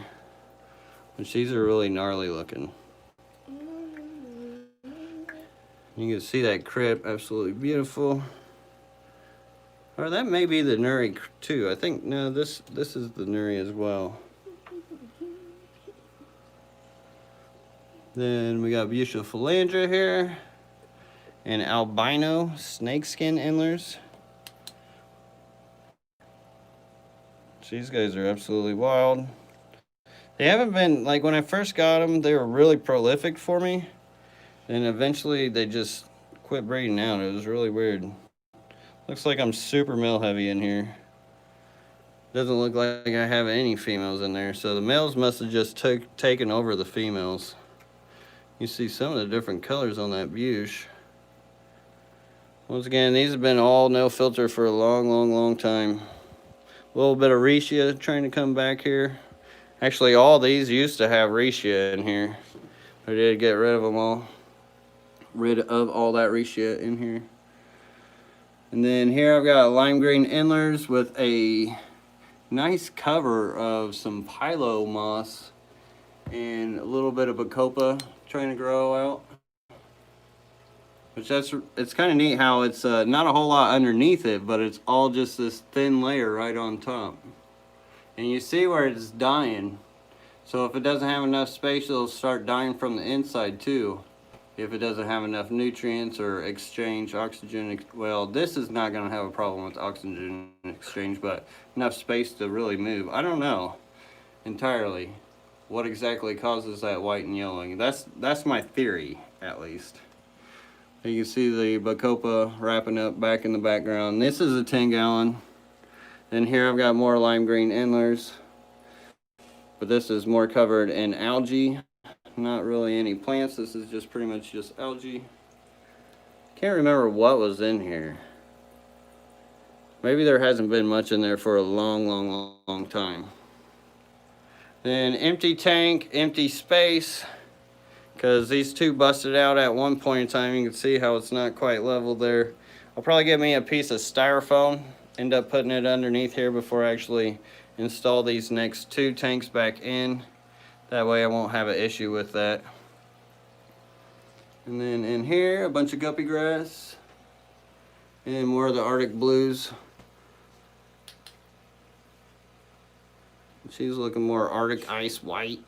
Which these are really gnarly looking. You can see that crip, absolutely beautiful. Or that may be the Nuri too. I think, no, this is the Nuri as well. Then we got Bucha Philandra here. And albino snakeskin Endlers. These guys are absolutely wild. They haven't been, like when I first got them, they were really prolific for me. And eventually they just quit breeding out. It was really weird. Looks like I'm super male heavy in here. Doesn't look like I have any females in there. So the males must have just taken over the females. You see some of the different colors on that Buche. Once again, these have been all no filter for a long time. A little bit of Rhetia trying to come back here. Actually, all these used to have Rhetia in here. I did get rid of them all. Rid of all that Rhetia in here. And then here I've got lime green Endlers with a nice cover of some Pylo moss and a little bit of Bacopa trying to grow out. Which it's kind of neat how it's not a whole lot underneath it, but it's all just this thin layer right on top. And you see where it's dying. So if it doesn't have enough space, it'll start dying from the inside too. If it doesn't have enough nutrients or exchange oxygen, well, this is not going to have a problem with oxygen exchange, but enough space to really move. I don't know entirely what exactly causes that white and yellowing. That's my theory, at least. You can see the Bacopa wrapping up back in the background. This is a 10-gallon. Then here I've got more lime green Endlers, but this is more covered in algae. Not really any plants. This is just pretty much just algae. Can't remember what was in here. Maybe there hasn't been much in there for a long time. Then empty tank, empty space, because these two busted out at one point in time. You can see how it's not quite level there. I'll probably get me a piece of styrofoam, end up putting it underneath here before I actually install these next two tanks back in. That way I won't have an issue with that. And then in here, a bunch of guppy grass and more of the Arctic blues. She's looking more Arctic ice white.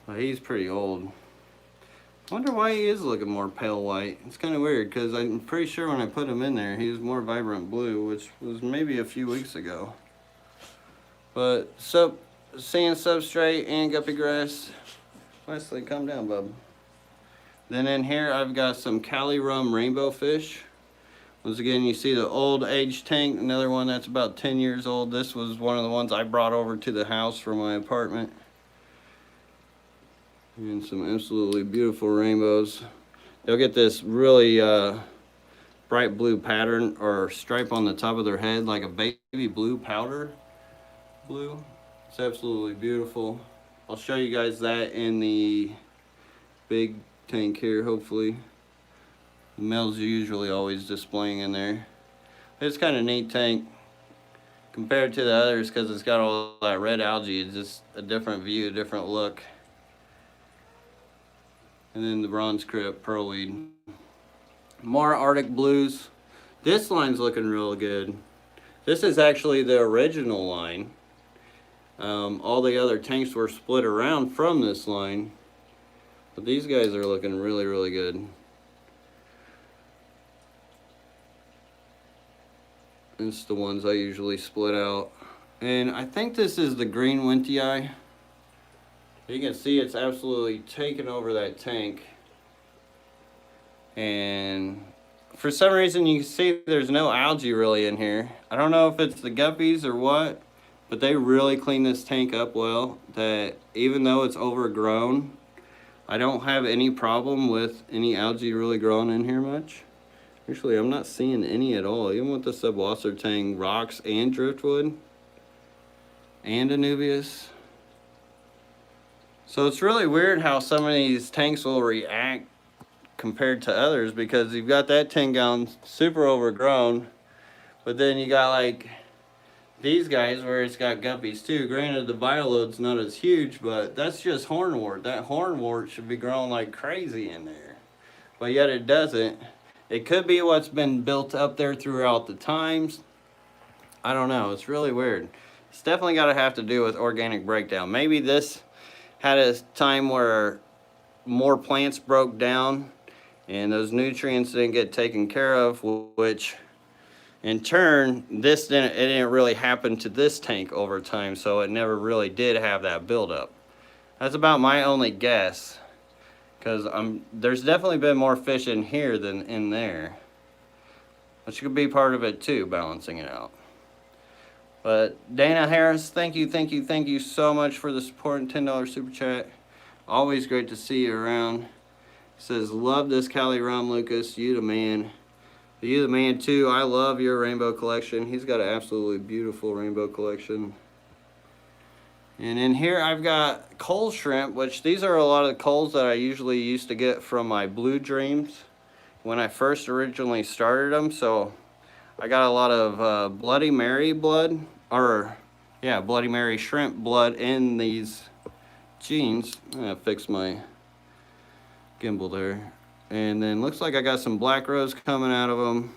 Well, he's pretty old. I wonder why he is looking more pale white. It's kind of weird because I'm pretty sure when I put him in there, he was more vibrant blue, which was maybe a few weeks ago. But sand substrate and guppy grass. Wesley, calm down, bub. Then in here I've got some Cali Rum rainbow fish. Once again, you see the old age tank, another one that's about 10 years old. This was one of the ones I brought over to the house from my apartment. And some absolutely beautiful rainbows. They'll get this really bright blue pattern or stripe on the top of their head, like a baby blue powder blue. It's absolutely beautiful. I'll show you guys that in the big tank here, hopefully. The males are usually always displaying in there. It's kind of neat tank compared to the others because it's got all that red algae. It's just a different view, a different look. And then the bronze crip, pearlweed. More Arctic blues. This line's looking real good. This is actually the original line. All the other tanks were split around from this line. But these guys are looking really, really good. It's the ones I usually split out. And I think this is the green Wintii. You can see it's absolutely taken over that tank. And for some reason you can see there's no algae really in here. I don't know if it's the guppies or what, but they really clean this tank up well, that even though it's overgrown, I don't have any problem with any algae really growing in here much. Actually, I'm not seeing any at all, even with the Subwassertang rocks and driftwood and Anubias. So it's really weird how some of these tanks will react compared to others, because you've got that 10-gallon super overgrown, but then you got like these guys where it's got guppies too. Granted, the bioload's not as huge, but that's just hornwort. That hornwort should be growing like crazy in there, but yet it doesn't. It could be what's been built up there throughout the times. I don't know. It's really weird. It's definitely got to have to do with organic breakdown. Maybe this had a time where more plants broke down and those nutrients didn't get taken care of, which in turn, it didn't really happen to this tank over time, so it never really did have that buildup. That's about my only guess. Because there's definitely been more fish in here than in there. Which could be part of it too, balancing it out. But Dana Harris, thank you so much for the support and $10 super chat. Always great to see you around. Says, love this Cali Rum, Lucas. You the man. You the man too. I love your rainbow collection. He's got an absolutely beautiful rainbow collection. And in here I've got coal shrimp, which these are a lot of the coals that I usually used to get from my Blue Dreams when I first originally started them. So I got a lot of Bloody Mary blood, or yeah, Bloody Mary shrimp blood in these jeans. I'm gonna fix my gimbal there. And then looks like I got some black rose coming out of them.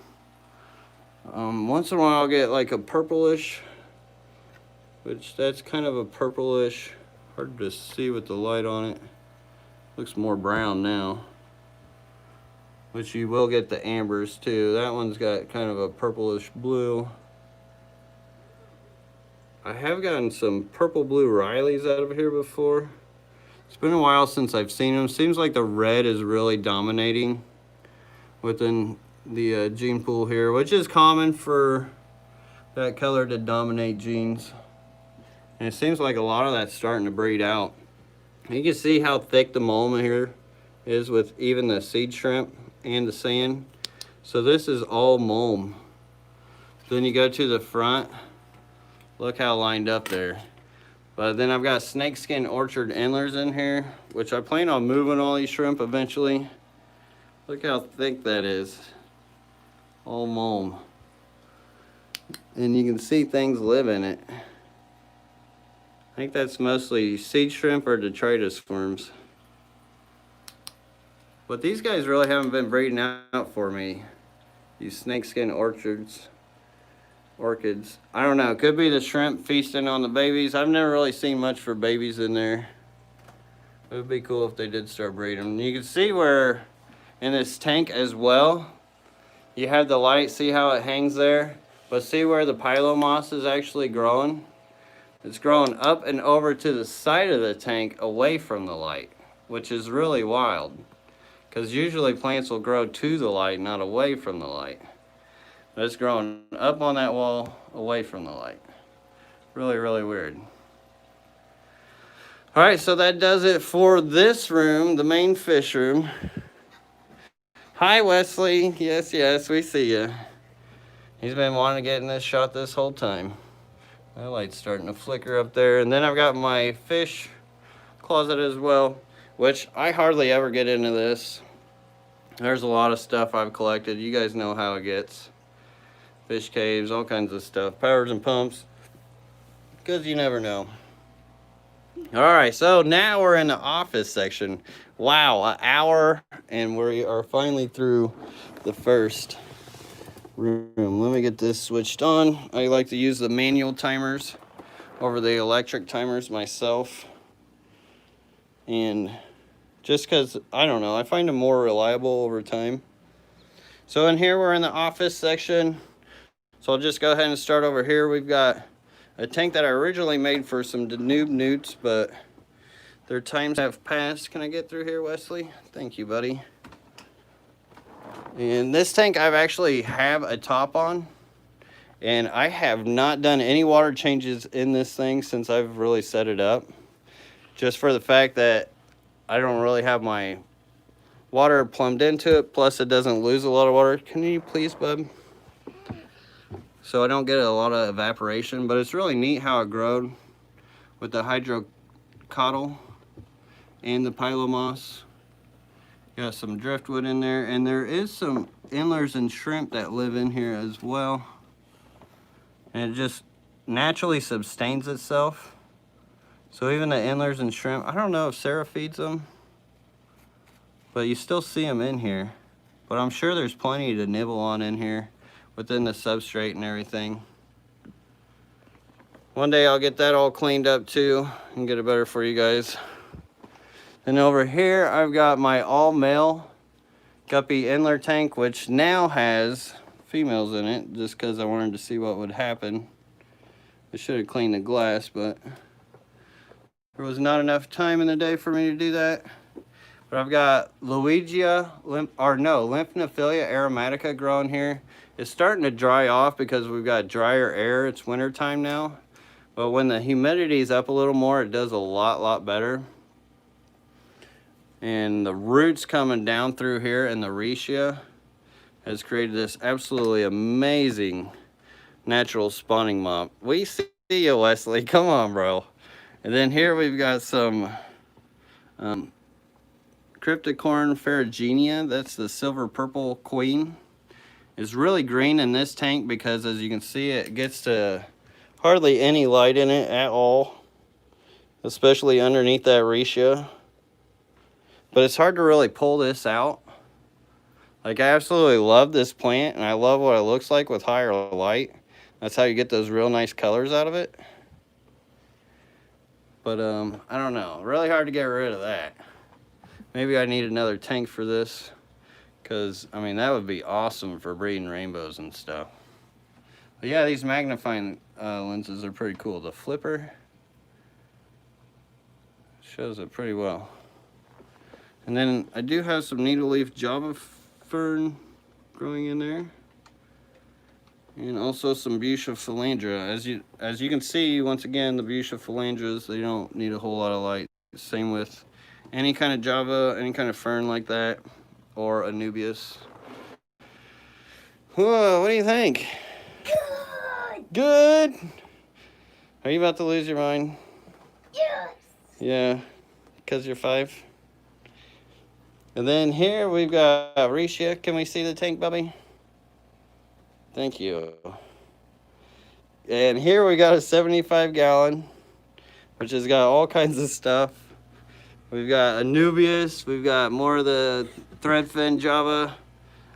Once in a while I'll get like a purplish, which that's kind of a purplish, hard to see with the light on it. Looks more brown now. Which you will get the ambers too. That one's got kind of a purplish blue. I have gotten some purple blue Rileys out of here before. It's been a while since I've seen them. Seems like the red is really dominating within the gene pool here, which is common for that color to dominate genes. And it seems like a lot of that's starting to breed out. You can see how thick the mulma here is with even the seed shrimp and the sand. So this is all mulm. Then you go to the front. Look how lined up there. But then I've got snakeskin orchard endlers in here, which I plan on moving all these shrimp eventually. Look how thick that is. All mulm. And you can see things live in it. I think that's mostly seed shrimp or detritus worms. But these guys really haven't been breeding out for me. These snakeskin orchids. I don't know, it could be the shrimp feasting on the babies. I've never really seen much for babies in there. It would be cool if they did start breeding them. You can see where in this tank as well, you have the light, see how it hangs there? But see where the Pylo moss is actually growing? It's growing up and over to the side of the tank away from the light, which is really wild. because usually plants will grow to the light, not away from the light. But it's growing up on that wall, away from the light. Really, really weird. All right, so that does it for this room, the main fish room. Hi, Wesley. Yes, yes, we see you. He's been wanting to get in this shot this whole time. That light's starting to flicker up there. And then I've got my fish closet as well, which I hardly ever get into this. There's a lot of stuff I've collected. You guys know how it gets. Fish caves, all kinds of stuff. Powers and pumps. Because you never know. Alright, so now we're in the office section. Wow, an hour and we are finally through the first room. Let me get this switched on. I like to use the manual timers over the electric timers myself. And just because, I don't know, I find them more reliable over time. So in here we're in the office section. So I'll just go ahead and start over here. We've got a tank that I originally made for some noob newts, but their times have passed. Can I get through here, Wesley? Thank you, buddy. And this tank I've actually have a top on, and I have not done any water changes in this thing since I've really set it up. Just for the fact that I don't really have my water plumbed into it, plus it doesn't lose a lot of water. Can you please, bud? So I don't get a lot of evaporation, but it's really neat how it growed with the hydrocotyl and the Pylo moss. Got some driftwood in there, and there is some endlers and shrimp that live in here as well. And it just naturally sustains itself. So even the endlers and shrimp, I don't know if Sarah feeds them, but you still see them in here. But I'm sure there's plenty to nibble on in here within the substrate and everything. One day I'll get that all cleaned up too and get it better for you guys. And over here I've got my all male guppy endler tank, which now has females in it just because I wanted to see what would happen. I should have cleaned the glass, but there was not enough time in the day for me to do that. But I've got Luigi, Lymphnophilia aromatica growing here. It's starting to dry off because we've got drier air. It's winter time now. But when the humidity is up a little more, it does a lot better. And the roots coming down through here and the rhizoia has created this absolutely amazing natural spawning mop. We see you, Wesley. Come on, bro. And then here we've got some Cryptocorn ferruginea. That's the silver purple queen. It's really green in this tank because, as you can see, it gets to hardly any light in it at all, especially underneath that rhizoia. But it's hard to really pull this out. Like, I absolutely love this plant, and I love what it looks like with higher light. That's how you get those real nice colors out of it. But I don't know, really hard to get rid of that. Maybe I need another tank for this, because I mean that would be awesome for breeding rainbows and stuff. But yeah, these magnifying lenses are pretty cool. The flipper shows it pretty well. And then I do have some needle leaf java fern growing in there, and also some Bucephalandra. As you can see, once again, the Bucephalandras, they don't need a whole lot of light. Same with any kind of java, any kind of fern like that, or Anubias. Whoa, what do you think? Good. Good? Are you about to lose your mind? Yes. Yeah, because you're 5. And then here we've got rhizoia. Can we see the tank, Bubby? Thank you. And here we got a 75-gallon, which has got all kinds of stuff. We've got Anubias. We've got more of the threadfin java.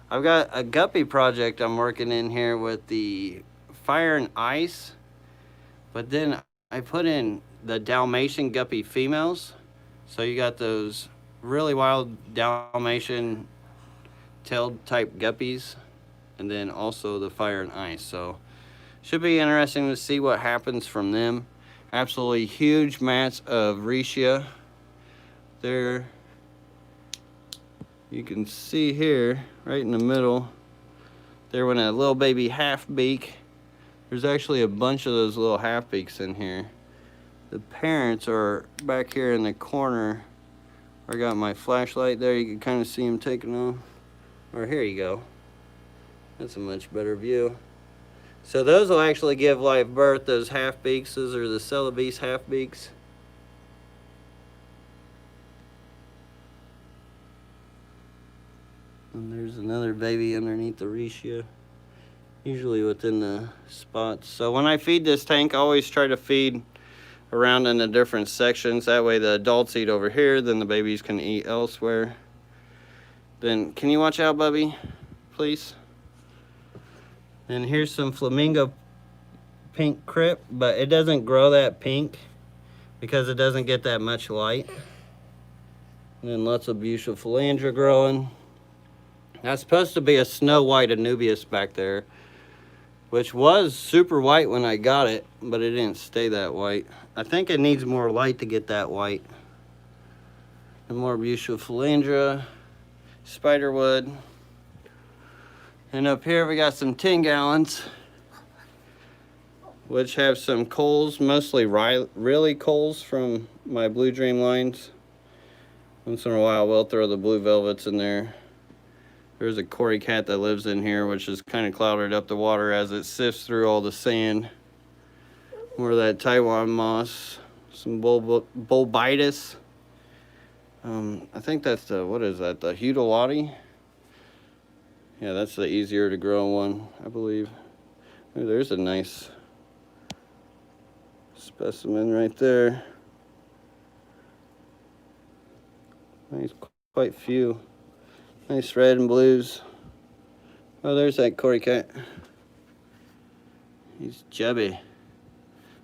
I've got a guppy project I'm working in here with the fire and ice. But then I put in the Dalmatian guppy females. So you got those really wild Dalmatian tailed type guppies, and then also the fire and ice. So should be interesting to see what happens from them. Absolutely huge mats of rhizoia there. you can see here, right in the middle, there went a little baby half beak. There's actually a bunch of those little half beaks in here. The parents are back here in the corner. I got my flashlight there. You can kind of see them taking off. Or here you go. That's a much better view. So those will actually give live birth, those half beaks. Those are the Celebes half beaks. And there's another baby underneath the rechia, usually within the spots. So when I feed this tank, I always try to feed around in the different sections. That way the adults eat over here, then the babies can eat elsewhere. Then, can you watch out, Bubby, please? And here's some flamingo pink crip, but it doesn't grow that pink because it doesn't get that much light. And then lots of Bucephalandra growing. That's supposed to be a snow white Anubias back there, which was super white when I got it, but it didn't stay that white. I think it needs more light to get that white. And more Bucephalandra, spiderwood. And up here we got some 10 gallons, which have some coals, mostly really coals from my Blue Dream lines. Once in a while we'll throw the blue velvets in there. There's a Cory cat that lives in here, which is kind of clouded up the water as it sifts through all the sand. More of that Taiwan moss, some bulbitis. I think that's the, what is that, the Huteroy? Yeah, that's the easier to grow one, I believe. Ooh, there's a nice specimen right there. Nice, quite few. Nice red and blues. Oh, there's that Cory cat. He's chubby.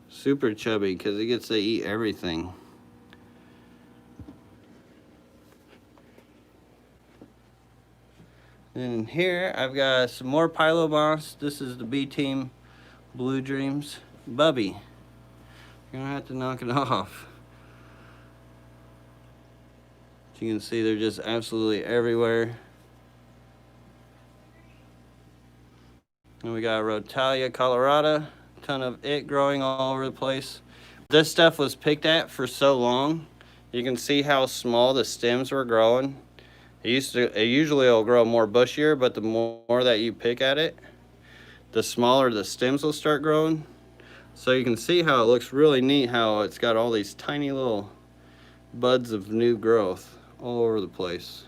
Super chubby because he gets to eat everything. And here I've got some more Pylo moss. This is the B Team Blue Dreams. Bubby, you're gonna have to knock it off. As you can see, they're just absolutely everywhere. And we got Retalia Colorada, ton of it growing all over the place. This stuff was picked at for so long. You can see how small the stems were growing. It usually will grow more bushier, but the more that you pick at it, the smaller the stems will start growing. So you can see how it looks really neat, how it's got all these tiny little buds of new growth all over the place.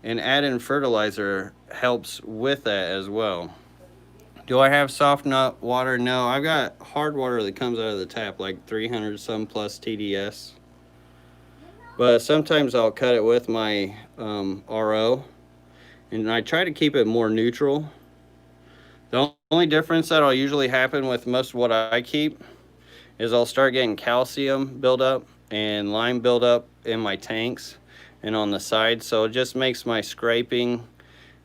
And adding fertilizer helps with that as well. Do I have soft nut water? No, I've got hard water that comes out of the tap, like 300 some plus TDS. But sometimes I'll cut it with my RO, and I try to keep it more neutral. The only difference that'll usually happen with most of what I keep is I'll start getting calcium buildup and lime buildup in my tanks and on the side, so it just makes my scraping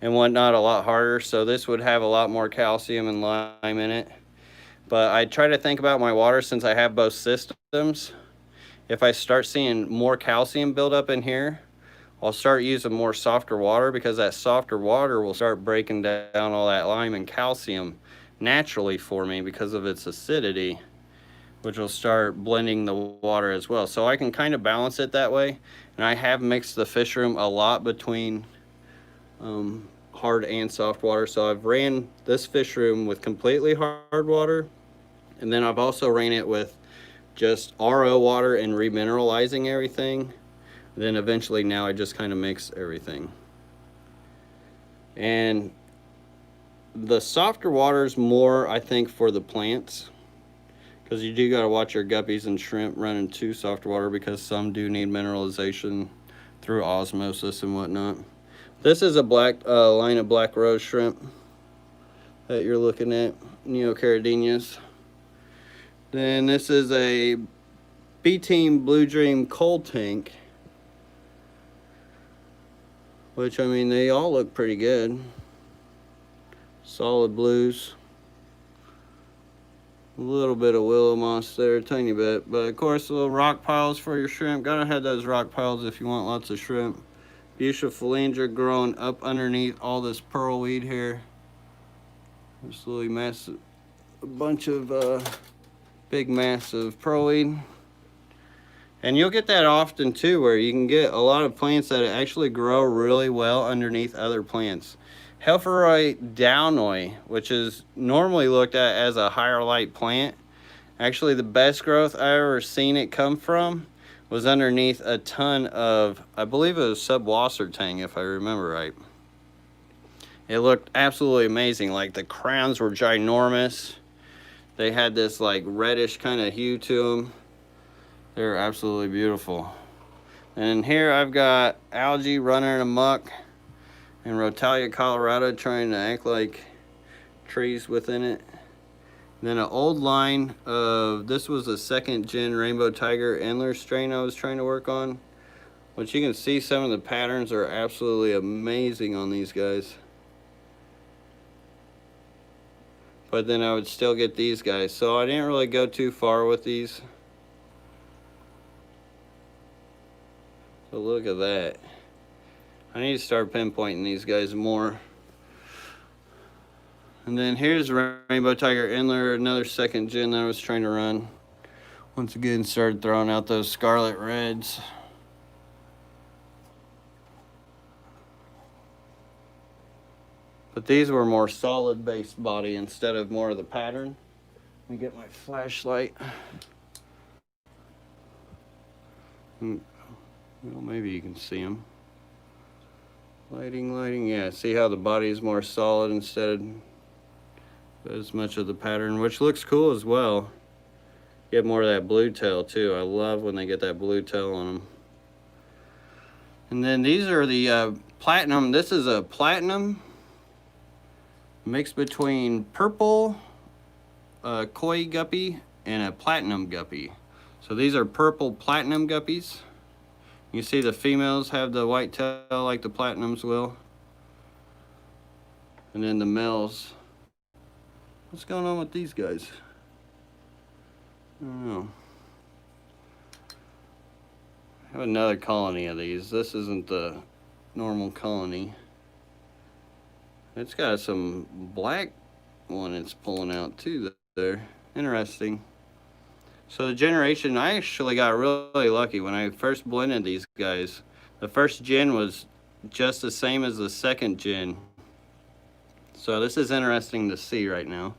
and whatnot a lot harder. So this would have a lot more calcium and lime in it. But I try to think about my water since I have both systems. If I start seeing more calcium build up in here, I'll start using more softer water, because that softer water will start breaking down all that lime and calcium naturally for me because of its acidity, which will start blending the water as well. So I can kind of balance it that way. And I have mixed the fish room a lot between hard and soft water. So I've ran this fish room with completely hard water, and then I've also ran it with just RO water and remineralizing everything. Then eventually now I just kind of mix everything. And the softer water is more, I think, for the plants, because you do got to watch your guppies and shrimp running too soft water, because some do need mineralization through osmosis and whatnot. This is a black line of black rose shrimp that you're looking at, Neocaridinias. Then this is a B-Team Blue Dream cold tank, which, I mean, they all look pretty good. Solid blues. A little bit of willow moss there, a tiny bit. But of course, little rock piles for your shrimp. Gotta have those rock piles if you want lots of shrimp. Fuchsia philandra growing up underneath all this pearlweed here. Absolutely massive, a bunch of big massive pearlweed. And you'll get that often too, where you can get a lot of plants that actually grow really well underneath other plants. Huteroy Crip, which is normally looked at as a higher light plant, actually the best growth I ever seen it come from was underneath a ton of, I believe it was Subwassertang if I remember right. It looked absolutely amazing. Like the crowns were ginormous. They had this like reddish kind of hue to them. They're absolutely beautiful. And here I've got algae running amok and Retalia Colorada trying to act like trees within it. And then an old line of, this was a second gen Rainbow Tiger Endlers strain I was trying to work on. Which you can see some of the patterns are absolutely amazing on these guys. But then I would still get these guys. So I didn't really go too far with these. So look at that. I need to start pinpointing these guys more. And then here's Rainbow Tiger Endler, another second gen that I was trying to run. Once again, started throwing out those scarlet reds. But these were more solid based body instead of more of the pattern. Let me get my flashlight. Well, maybe you can see them. Lighting, yeah. See how the body is more solid instead of as much of the pattern, which looks cool as well. Get more of that blue tail too. I love when they get that blue tail on them. And then these are the platinum. This is a platinum mixed between purple koi guppy and a platinum guppy. So these are purple platinum guppies. You see the females have the white tail like the platinums will. And then the males. What's going on with these guys? I don't know. I have another colony of these. This isn't the normal colony. It's got some black one it's pulling out too there. Interesting. So the generation, I actually got really lucky when I first blended these guys. The first gen was just the same as the second gen. So this is interesting to see right now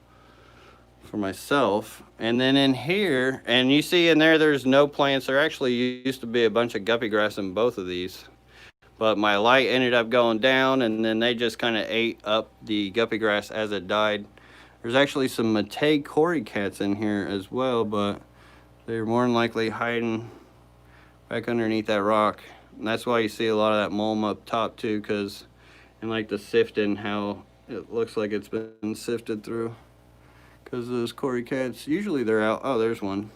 for myself. And then in here, and you see in there, there's no plants. There actually used to be a bunch of guppy grass in both of these. But my light ended up going down and then they just kind of ate up the guppy grass as it died. There's actually some Matei cory cats in here as well, but they're more than likely hiding back underneath that rock. And that's why you see a lot of that mulm up top too, because and like the sifting, how it looks like it's been sifted through. Because those cory cats, usually they're out. Oh, there's one.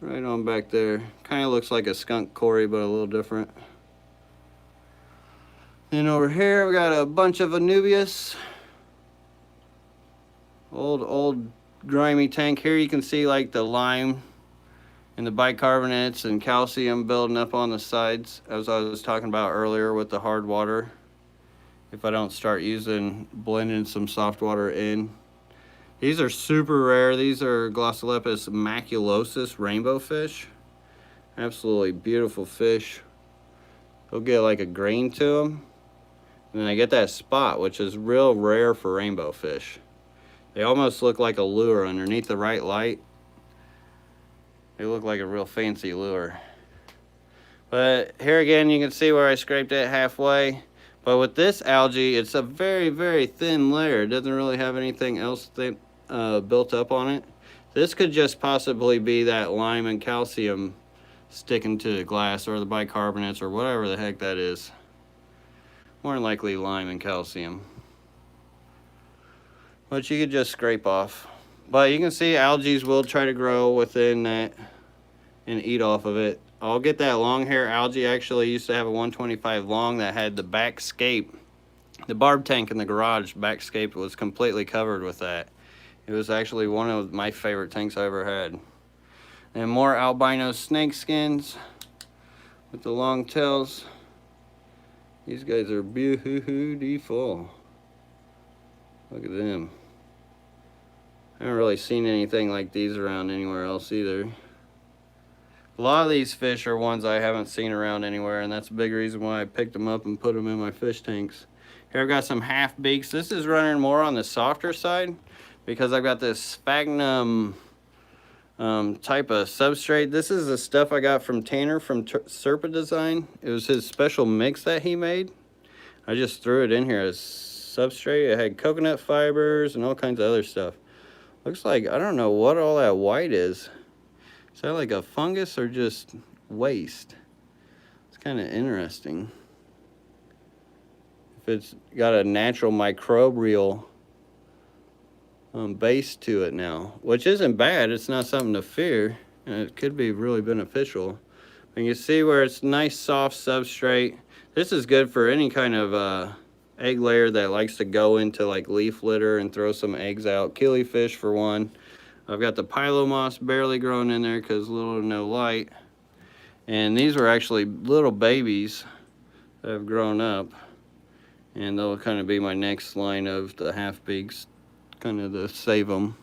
Right on back there. Kind of looks like a skunk cory, but a little different. Then over here, we got a bunch of Anubias. Old grimy tank. Here you can see like the lime and the bicarbonates and calcium building up on the sides, as I was talking about earlier with the hard water. If I don't start blending some soft water in. These are super rare. These are Glossolepis maculosus rainbow fish. Absolutely beautiful fish. They'll get like a grain to them. And then they get that spot, which is real rare for rainbow fish. They almost look like a lure underneath the right light. They look like a real fancy lure. But here again, you can see where I scraped it halfway. But with this algae, it's a very, very thin layer. It doesn't really have anything else built up on it. This could just possibly be that lime and calcium sticking to the glass or the bicarbonates or whatever the heck that is. More than likely lime and calcium. But you could just scrape off. But you can see algae will try to grow within that and eat off of it. I'll get that long hair algae. Actually used to have a 125 long that had the back scape. The barb tank in the garage back scape was completely covered with that. It was actually one of my favorite tanks I ever had. And more albino snake skins with the long tails. These guys are beautiful. Look at them. I haven't really seen anything like these around anywhere else either. A lot of these fish are ones I haven't seen around anywhere, and that's a big reason why I picked them up and put them in my fish tanks. Here I've got some half beaks. This is running more on the softer side because I've got this sphagnum type of substrate. This is the stuff I got from Tanner from Serpa Design. It was his special mix that he made. I just threw it in here as substrate. It had coconut fibers and all kinds of other stuff. Looks like, I don't know what all that white is. Is that like a fungus or just waste? It's kind of interesting. If it's got a natural microbial base to it now, which isn't bad. It's not something to fear, and it could be really beneficial. And you see where it's nice soft substrate. This is good for any kind of egg layer that likes to go into like leaf litter and throw some eggs out. Killifish for one. I've got the Pylo moss barely growing in there because little to no light. And these were actually little babies that have grown up, and they'll kind of be my next line of the half beaks, kind of to save them.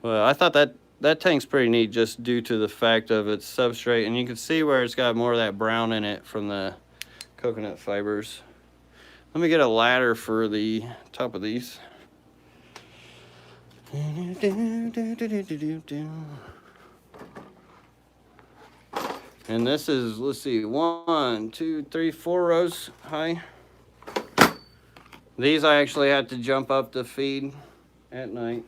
Well, I thought that tank's pretty neat just due to the fact of its substrate, and you can see where it's got more of that brown in it from the coconut fibers. Let me get a ladder for the top of these. And this is, let's see, 1, 2, 3, 4 rows high. These I actually had to jump up to feed at night.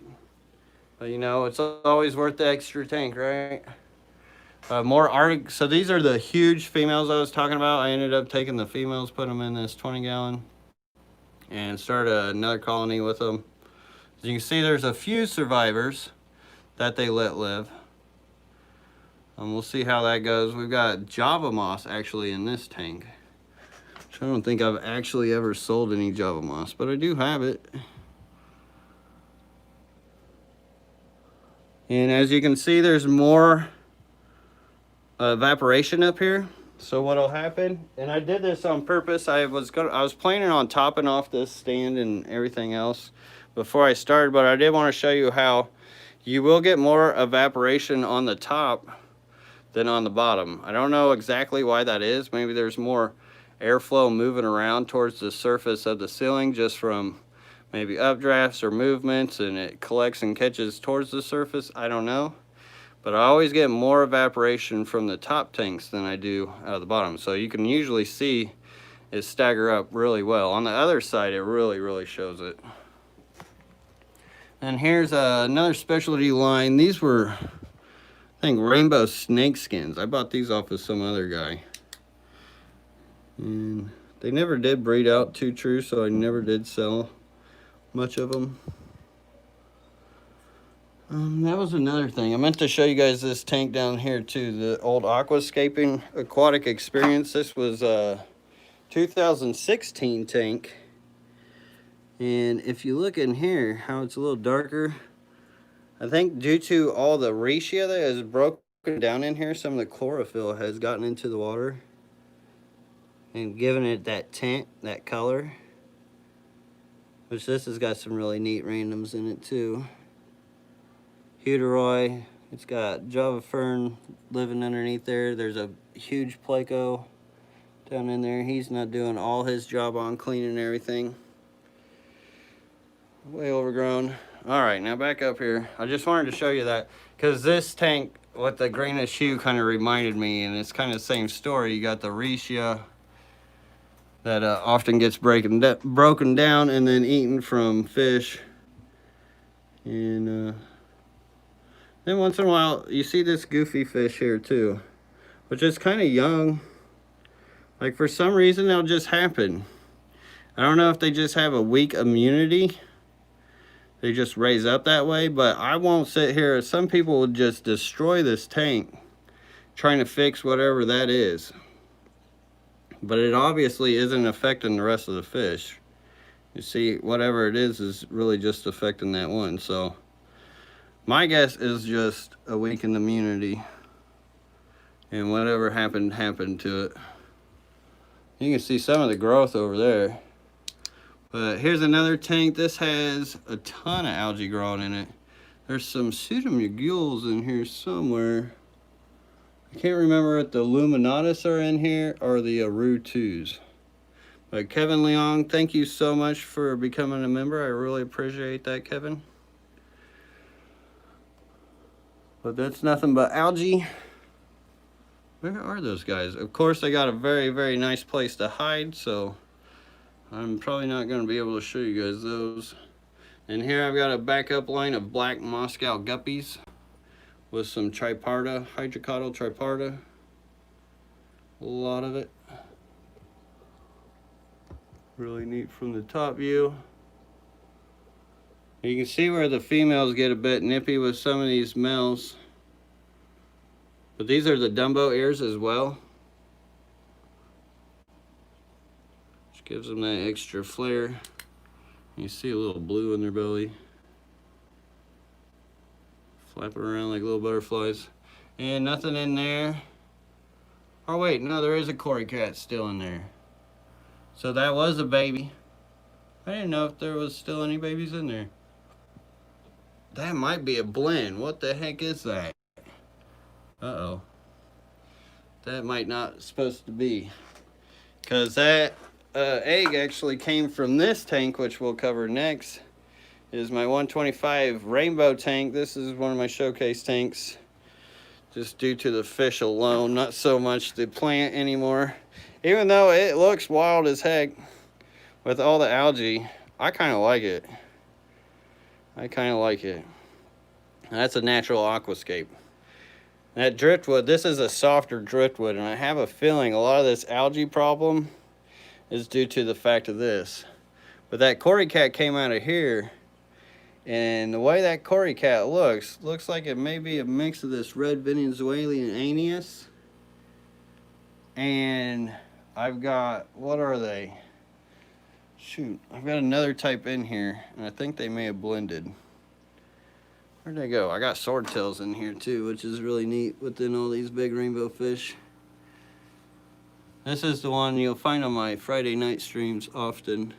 But you know, it's always worth the extra tank, right? More Arctic. So these are the huge females I was talking about. I ended up taking the females, put them in this 20-gallon, and started another colony with them. As you can see, there's a few survivors that they let live. We'll see how that goes. We've got Java moss actually in this tank. I don't think I've actually ever sold any Java moss, but I do have it. And as you can see, there's more evaporation up here. So what'll happen, and I did this on purpose, I was planning on topping off this stand and everything else before I started, but I did want to show you how you will get more evaporation on the top than on the bottom. I don't know exactly why that is. Maybe there's more airflow moving around towards the surface of the ceiling just from maybe updrafts or movements, and it collects and catches towards the surface. I don't know, but I always get more evaporation from the top tanks than I do out of the bottom. So you can usually see it stagger up really well. On the other side, it really shows it. And here's another specialty line. These were, I think, rainbow snake skins. I bought these off of some other guy. And they never did breed out too true, so I never did sell much of them. That was another thing. I meant to show you guys this tank down here too, the old Aquascaping Aquatic Experience. This was a 2016 tank. And if you look in here, how it's a little darker, I think due to all the reishi that is broken down in here, some of the chlorophyll has gotten into the water and given it that tint, that color. Which this has got some really neat randoms in it too. Huteroy, it's got Java fern living underneath there. There's a huge pleco down in there. He's not doing all his job on cleaning everything. Way overgrown. All right, now back up here. I just wanted to show you that because this tank with the greenish hue kind of reminded me, and it's kind of the same story. You got the reishi that often gets broken down and then eaten from fish. And then once in a while, you see this goofy fish here too, which is kind of young. Like for some reason, that'll just happen. I don't know if they just have a weak immunity. They just raise up that way, but I won't sit here. Some people would just destroy this tank trying to fix whatever that is. But it obviously isn't affecting the rest of the fish. You see, whatever it is really just affecting that one. So my guess is just a weakened immunity. And whatever happened to it. You can see some of the growth over there. But here's another tank. This has a ton of algae growing in it. There's some pseudomugules in here somewhere. I can't remember if the Luminatus are in here or the Aru2s. But Kevin Leong, thank you so much for becoming a member. I really appreciate that, Kevin. But that's nothing but algae. Where are those guys? Of course, they got a very, very nice place to hide, so I'm probably not going to be able to show you guys those. And here I've got a backup line of black Moscow guppies with some triparta, hydrocotyl triparta. A lot of it. Really neat from the top view. You can see where the females get a bit nippy with some of these males. But these are the Dumbo ears as well. Which gives them that extra flair. You see a little blue in their belly. Flapping around like little butterflies. And nothing in there. Oh wait, no, there is a cory cat still in there. So that was a baby. I didn't know if there was still any babies in there. That might be a blend. What the heck is that? Uh-oh. That might not supposed to be. Because that egg actually came from this tank, which we'll cover next. It is my 125 rainbow tank. This is one of my showcase tanks. Just due to the fish alone, not so much the plant anymore. Even though it looks wild as heck with all the algae, I kind of like it. I kind of like it. That's a natural aquascape. That driftwood, this is a softer driftwood, and I have a feeling a lot of this algae problem is due to the fact of this. But that cory cat came out of here, and the way that cory cat looks like it may be a mix of this red Venezuelan Aeneas. And I've got, what are they? Shoot, I've got another type in here, and I think they may have blended. Where'd they go? I got swordtails in here too, which is really neat within all these big rainbow fish. This is the one you'll find on my Friday night streams often.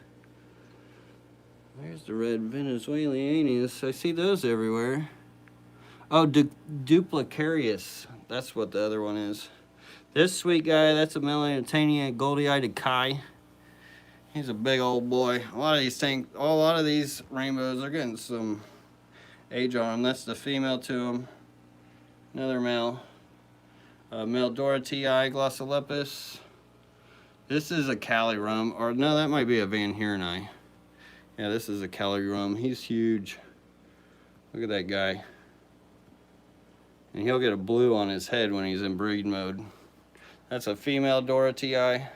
There's the red Venezuelan Aeneas. I see those everywhere. Oh, Duplicarius. That's what the other one is. This sweet guy, that's a Melanitania goldie-eyed Kai. He's a big old boy. A lot of these rainbows are getting some age on them. That's the female to them. Another male. Male Dorothea glossolepis. This is a Calirum, or no, that might be a Van Heereni. Yeah, this is a Calirum. He's huge. Look at that guy. And he'll get a blue on his head when he's in breed mode. That's a female Dorothea.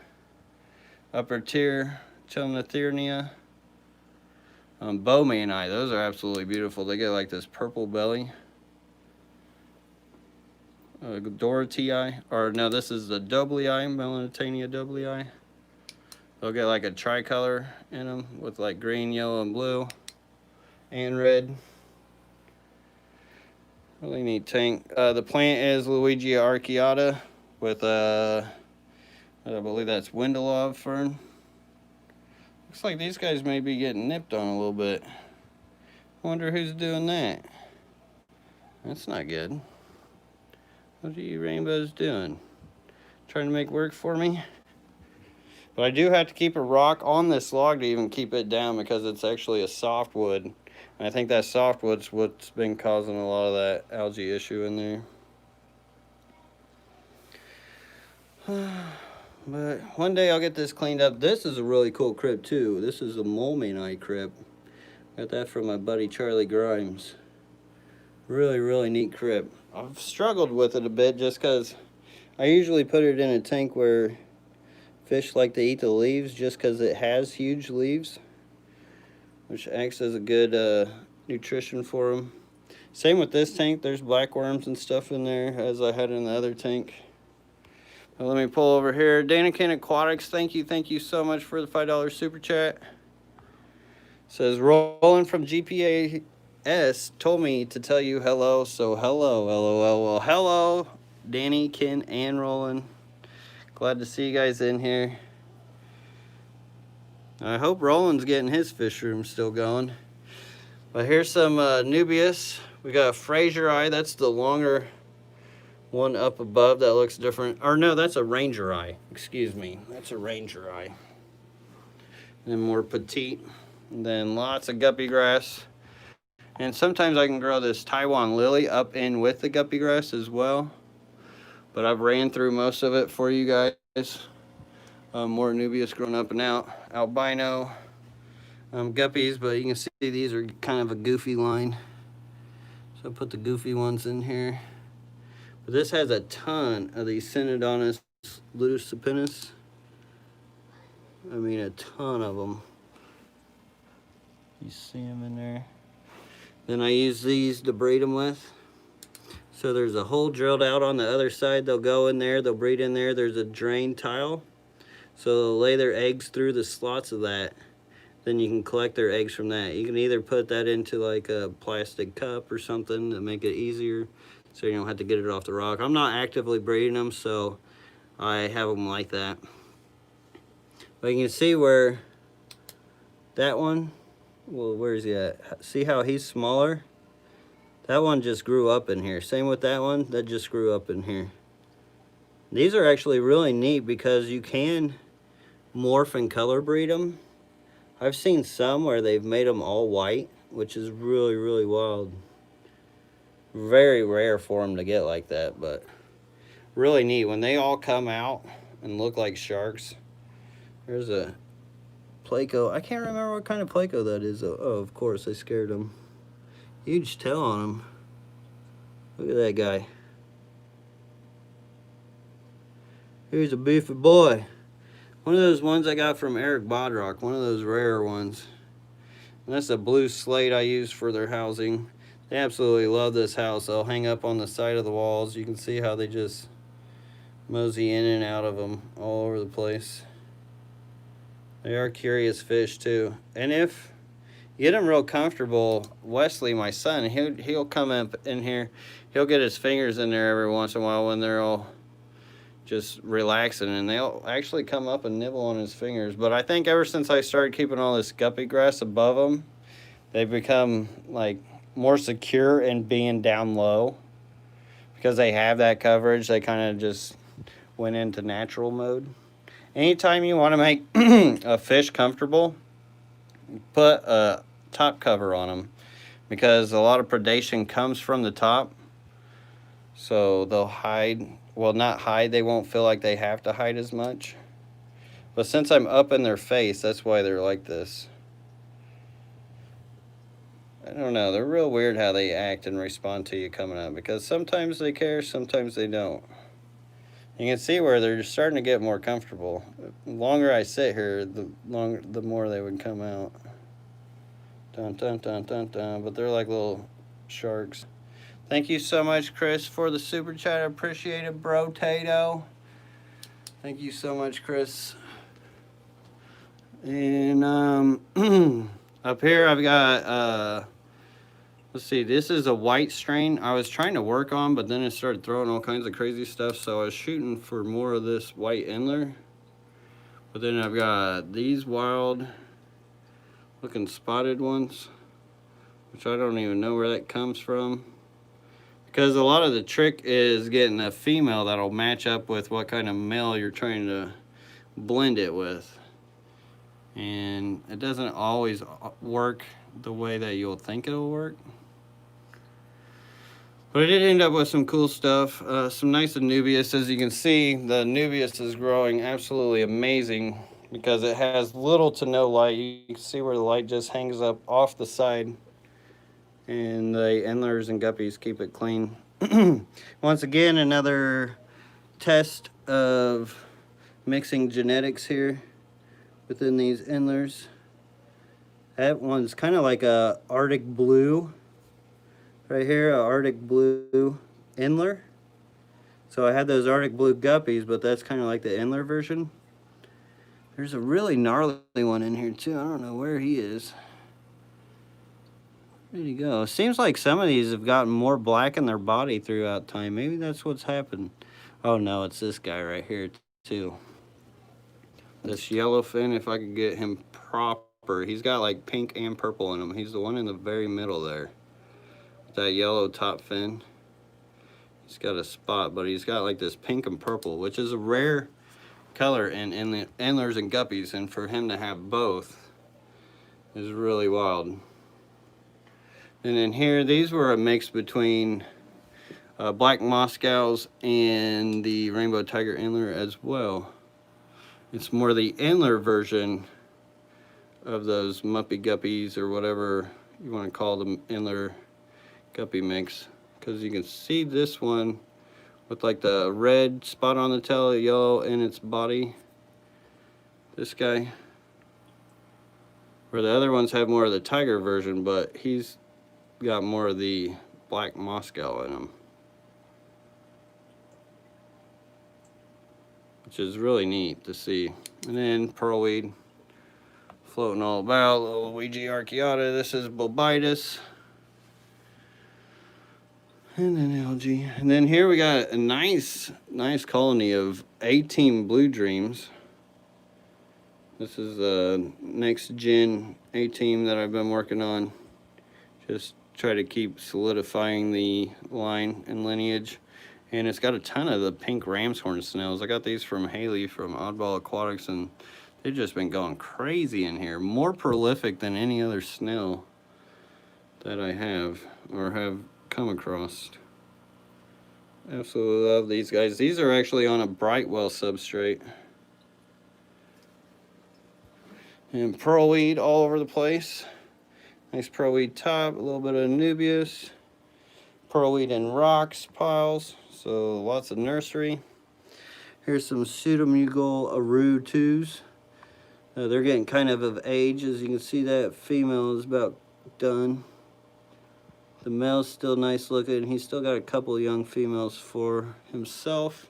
Upper tier, Chelnithernia. Bowmani, those are absolutely beautiful. They get like this purple belly. Dorothea, or no, this is the Doblei, Melanitania Doblei. They'll get like a tricolor in them with like green, yellow, and blue, and red. Really neat tank. The plant is Luigi archaeota with I believe that's Windelov fern. Looks like these guys may be getting nipped on a little bit. Wonder who's doing that. That's not good. What are you rainbows doing? Trying to make work for me? But I do have to keep a rock on this log to even keep it down because it's actually a softwood. And I think that softwood's what's been causing a lot of that algae issue in there. But one day I'll get this cleaned up. This is a really cool crib too. This is a Molmani crib. Got that from my buddy Charlie Grimes. Really, really neat crib. I've struggled with it a bit just because I usually put it in a tank where fish like to eat the leaves just because it has huge leaves, which acts as a good nutrition for them. Same with this tank. There's blackworms and stuff in there as I had in the other tank. But let me pull over here. Danakin Aquatics, thank you so much for the $5 super chat. Says Roland from GPAS told me to tell you hello, so hello, LOL. Well, hello, Danny, Ken, and Roland. Glad to see you guys in here. I hope Roland's getting his fish room still going. But here's some Nubius. We got a Fraser eye. That's the longer one up above that looks different. Or no, that's a Ranger eye. Excuse me. That's a Ranger eye. And more petite. And then lots of guppy grass. And sometimes I can grow this Taiwan Lily up in with the guppy grass as well. But I've ran through most of it for you guys. More Nubius growing up and out. Albino guppies, but you can see these are kind of a goofy line. So I put the goofy ones in here. But this has a ton of these Synodontis luticipinus. I mean, a ton of them. You see them in there. Then I use these to breed them with. So there's a hole drilled out on the other side. They'll go in there, they'll breed in there. There's a drain tile. So they'll lay their eggs through the slots of that. Then you can collect their eggs from that. You can either put that into like a plastic cup or something to make it easier so you don't have to get it off the rock. I'm not actively breeding them, so I have them like that. But you can see where that one, well, where's he at? See how he's smaller? That one just grew up in here. Same with that one, that just grew up in here. These are actually really neat because you can morph and color breed them. I've seen some where they've made them all white, which is really, really wild. Very rare for them to get like that, but really neat. When they all come out and look like sharks. There's a Placo. I can't remember what kind of Placo that is. Oh, of course, I scared him. Huge tail on him. Look at that guy. Here's a beefy boy. One of those ones I got from Eric Bodrock, one of those rare ones. And that's a blue slate I use for their housing. They absolutely love this house. They'll hang up on the side of the walls. You can see how they just mosey in and out of them all over the place. They are curious fish too. And if you get them real comfortable, Wesley, my son, he'll come up in here. He'll get his fingers in there every once in a while when they're all just relaxing, and they'll actually come up and nibble on his fingers. But I think ever since I started keeping all this guppy grass above them, they've become like more secure in being down low. Because they have that coverage, they kind of just went into natural mode. Anytime you want to make a fish comfortable, put a top cover on them, because a lot of predation comes from the top. So they'll hide. Well, not hide, they won't feel like they have to hide as much. But since I'm up in their face, that's why they're like this. I don't know, they're real weird how they act and respond to you coming up, because sometimes they care, sometimes they don't. You can see where they're just starting to get more comfortable. The longer I sit here, the more they would come out. Dun dun dun dun dun, but they're like little sharks. Thank you so much, Chris, for the super chat. I appreciate it, bro. Tato. Thank you so much, Chris. And up here I've got, let's see, this is a white strain I was trying to work on, but then it started throwing all kinds of crazy stuff, so I was shooting for more of this white Endler. But then I've got these wild looking spotted ones, which I don't even know where that comes from. Because a lot of the trick is getting a female that'll match up with what kind of male you're trying to blend it with. And it doesn't always work the way that you'll think it'll work. But I did end up with some cool stuff. Some nice Nubius. As you can see, the Nubius is growing absolutely amazing because it has little to no light. You can see where the light just hangs up off the side. And the Endlers and Guppies keep it clean. Once again, another test of mixing genetics here within these Endlers. That one's kind of like a Arctic blue right here, a Arctic blue Endler. So I had those Arctic blue Guppies, but that's kind of like the Endler version. There's a really gnarly one in here too. I don't know where he is. Where'd he go? Seems like some of these have gotten more black in their body throughout time. Maybe that's what's happened. Oh no, it's this guy right here too. This yellowfin, if I could get him proper. He's got like pink and purple in him. He's the one in the very middle there. That yellow top fin. He's got a spot, but he's got like this pink and purple, which is a rare color in the Endlers and Guppies, and for him to have both is really wild. And then here, these were a mix between black Moscows and the rainbow tiger Endler as well. It's more the Endler version of those Muppy Guppies, or whatever you want to call them, Endler Guppy mix. Because you can see this one with like the red spot on the tail, yellow in its body. This guy. Where the other ones have more of the tiger version, but he's got more of the black Moscow in him. Which is really neat to see. And then pearlweed floating all about. Little Luigi archaeota. This is Bobitus. And then algae. And then here we got a nice colony of A-Team Blue Dreams. This is the next gen A-Team that I've been working on. Just try to keep solidifying the line and lineage. And it's got a ton of the pink ram's horn snails. I got these from Haley from Oddball Aquatics, and they've just been going crazy in here. More prolific than any other snail that I have or have come across. Absolutely love these guys. These are actually on a Brightwell substrate. And pearlweed all over the place. Nice pearlweed top, a little bit of Anubias. Pearlweed and rocks piles. So lots of nursery. Here's some pseudomugol Aru 2s. They're getting kind of age. As you can see, that female is about done. The male's still nice looking. He's still got a couple young females for himself.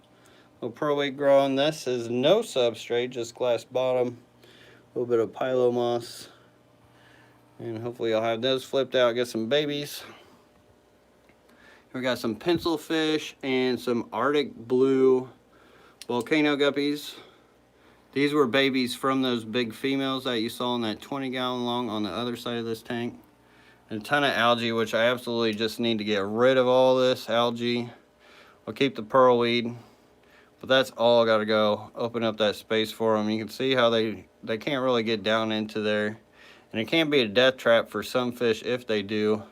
Little pearlweed growing. This is no substrate, just glass bottom. A little bit of Pylo moss. And hopefully I'll have those flipped out, get some babies. We got some pencil fish and some Arctic blue volcano guppies. These were babies from those big females that you saw in that 20-gallon long on the other side of this tank. And a ton of algae, which I absolutely just need to get rid of all this algae. I'll keep the pearlweed, but that's all got to go. Open up that space for them. You can see how they can't really get down into there. And it can be a death trap for some fish if they do.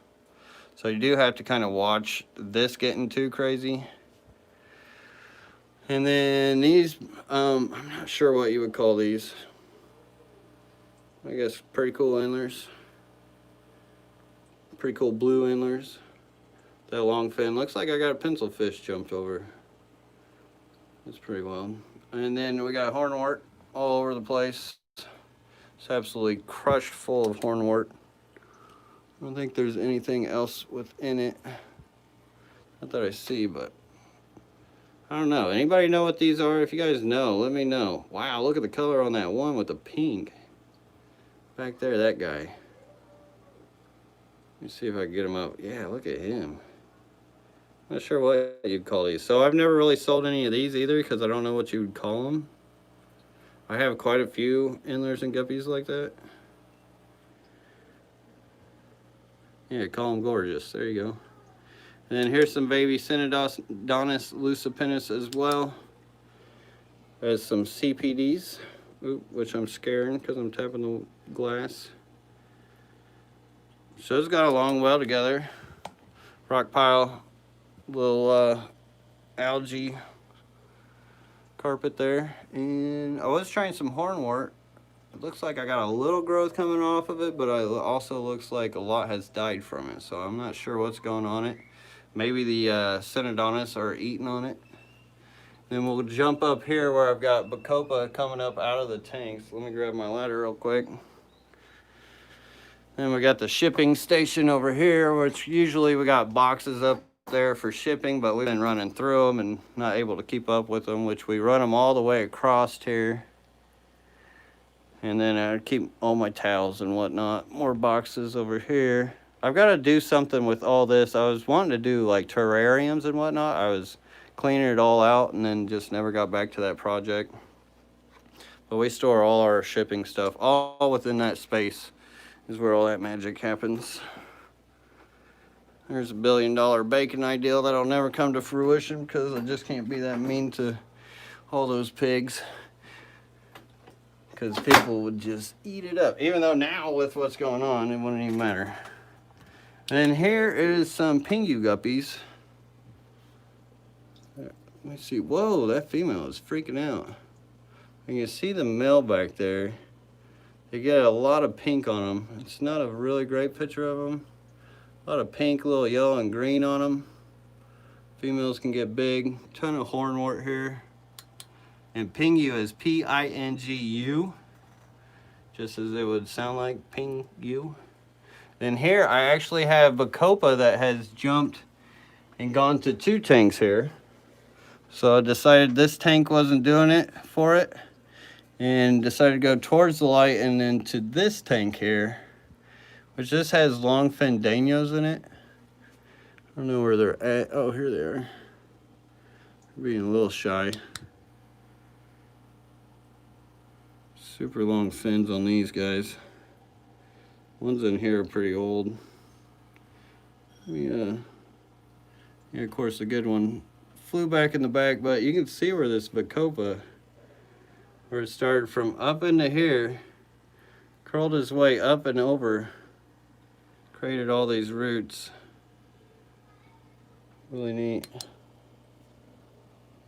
So you do have to kind of watch this getting too crazy. And then these, I'm not sure what you would call these. I guess pretty cool Endlers. Pretty cool blue Endlers. That long fin. Looks like I got a pencil fish jumped over. That's pretty wild. And then we got Hornwort all over the place. It's absolutely crushed full of Hornwort. I don't think there's anything else within it. Not that I see, but I don't know. Anybody know what these are? If you guys know, let me know. Wow, look at the color on that one with the pink. Back there, that guy. Let me see if I can get him up. Yeah, look at him. Not sure what you'd call these. So I've never really sold any of these either because I don't know what you would call them. I have quite a few Endlers and Guppies like that. Yeah, call them gorgeous. There you go. And then here's some baby Synodontis lucipennis as well. There's some CPDs, which I'm scaring because I'm tapping the glass. So it's got along well together. Rock pile, little algae carpet there. And I was trying some Hornwort. It looks like I got a little growth coming off of it, but it also looks like a lot has died from it. So I'm not sure what's going on it. Maybe the Synodontis are eating on it. Then we'll jump up here where I've got Bacopa coming up out of the tanks. Let me grab my ladder real quick. Then we got the shipping station over here, which usually we got boxes up there for shipping, but we've been running through them and not able to keep up with them, which we run them all the way across here. And then I keep all my towels and whatnot. More boxes over here. I've got to do something with all this. I was wanting to do like terrariums and whatnot. I was cleaning it all out and then just never got back to that project. But we store all our shipping stuff, all within that space is where all that magic happens. There's $1 billion bacon ideal that'll never come to fruition because I just can't be that mean to all those pigs. Because people would just eat it up. Even though now with what's going on, it wouldn't even matter. And here is some pingu guppies. Let me see. Whoa, that female is freaking out. You can see the male back there. They get a lot of pink on them. It's not a really great picture of them. A lot of pink, little yellow and green on them. Females can get big. Ton of hornwort here. And pingu is P-I-N-G-U. Just as it would sound like pingu. Then here I actually have Bacopa that has jumped and gone to 2 tanks here. So I decided this tank wasn't doing it for it. And decided to go towards the light and then to this tank here. Which this has long fandanos in it. I don't know where they're at. Oh, here they are. They're being a little shy. Super long fins on these guys. Ones in here are pretty old. Yeah, of course the good one flew back in the back, but you can see where this Bacopa, where it started from up into here, curled his way up and over, created all these roots. Really neat.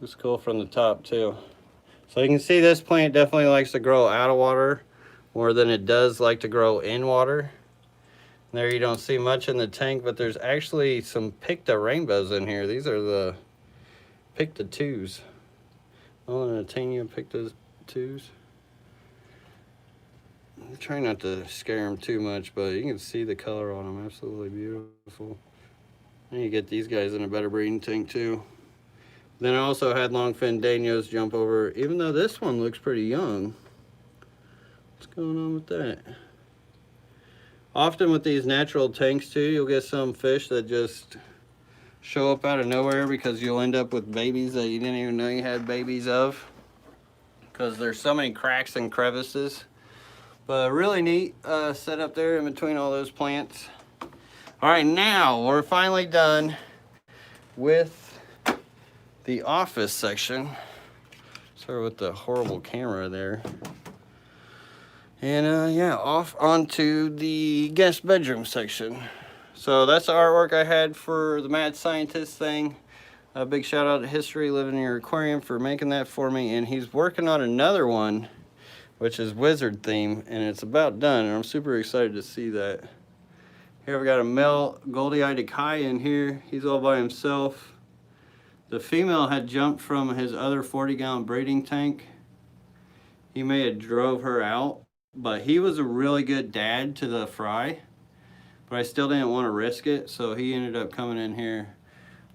It's cool from the top too. So you can see this plant definitely likes to grow out of water more than it does like to grow in water. There you don't see much in the tank, but there's actually some Picta rainbows in here. These are the Picta 2s. Melanotania Picta 2s. I'm trying not to scare them too much, but you can see the color on them. Absolutely beautiful. And you get these guys in a better breeding tank too. Then I also had long fandanos jump over, even though this one looks pretty young. What's going on with that? Often with these natural tanks too, you'll get some fish that just show up out of nowhere because you'll end up with babies that you didn't even know you had babies of. Because there's so many cracks and crevices. But really neat setup there in between all those plants. All right, now we're finally done with the office section. Start with the horrible camera there. And yeah, off onto the guest bedroom section. So that's the artwork I had for the Mad Scientist thing. A big shout out to History Living in Your Aquarium for making that for me. And he's working on another one, which is wizard theme, and it's about done. And I'm super excited to see that. Here we got a male Goldie-eyed Akai in here. He's all by himself. The female had jumped from his other 40-gallon breeding tank. He may have drove her out, but he was a really good dad to the fry. But I still didn't want to risk it, so he ended up coming in here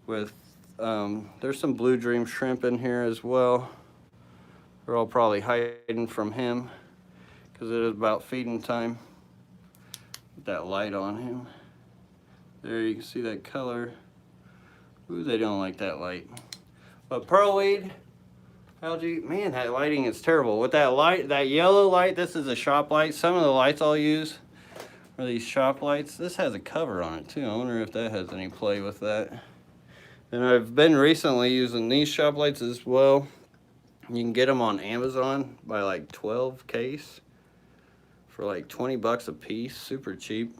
with, there's some blue dream shrimp in here as well. They're all probably hiding from him because it is about feeding time. With that light on him. There you can see that color. Ooh, they don't like that light. But pearlweed, algae, man, that lighting is terrible. With that light, that yellow light, this is a shop light. Some of the lights I'll use are these shop lights. This has a cover on it too. I wonder if that has any play with that. And I've been recently using these shop lights as well. You can get them on Amazon by like 12 case for like 20 bucks a piece, super cheap.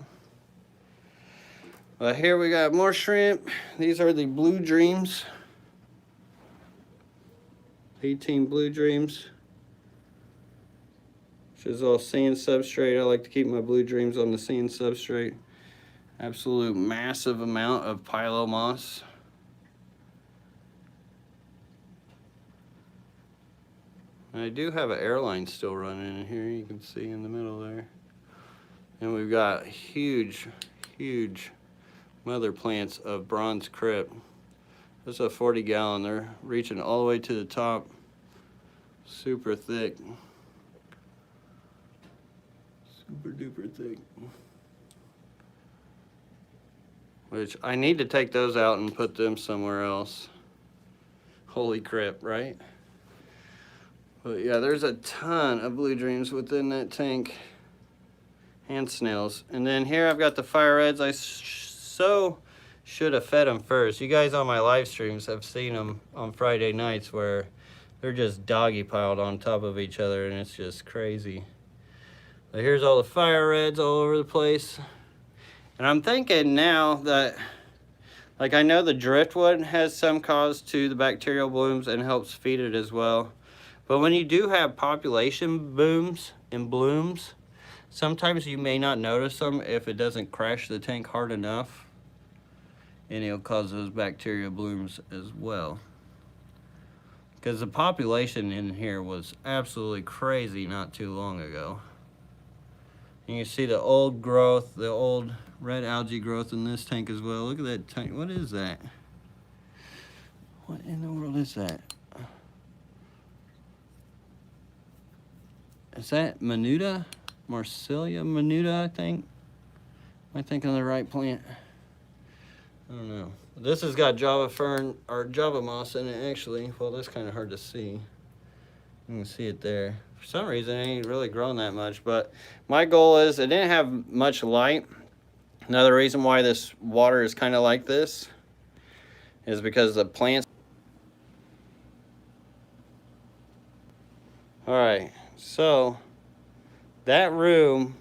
Here we got more shrimp. These are the Blue Dreams. 18 Blue Dreams. Which is all sand substrate. I like to keep my Blue Dreams on the sand substrate. Absolute massive amount of Pylo moss. I do have an airline still running in here, you can see in the middle there. And we've got huge, huge mother plants of bronze crip. This is a 40-gallon. They're reaching all the way to the top. Super thick. Super duper thick. Which I need to take those out and put them somewhere else. Holy crap, right? But yeah, there's a ton of blue dreams within that tank. And snails. And then here I've got the fire reds. I so should have fed them first. You guys on my live streams have seen them on Friday nights where they're just doggy piled on top of each other, and it's just crazy. But here's all the fire reds all over the place. And I'm thinking now that, like, I know the driftwood has some cause to the bacterial blooms and helps feed it as well. But when you do have population booms and blooms, sometimes you may not notice them if it doesn't crash the tank hard enough, and it'll cause those bacteria blooms as well. Because the population in here was absolutely crazy not too long ago. And you see the old growth, the old red algae growth in this tank as well. Look at that tank. What is that? What in the world is that? Is that Menuda? Marsilia Menuda, I think. Am I thinking of the right plant? I don't know. This has got Java fern or Java moss in it actually. Well, that's kind of hard to see. You can see it there. For some reason, it ain't really grown that much. But my goal is, it didn't have much light. Another reason why this water is kind of like this is because the plants. All right, so that room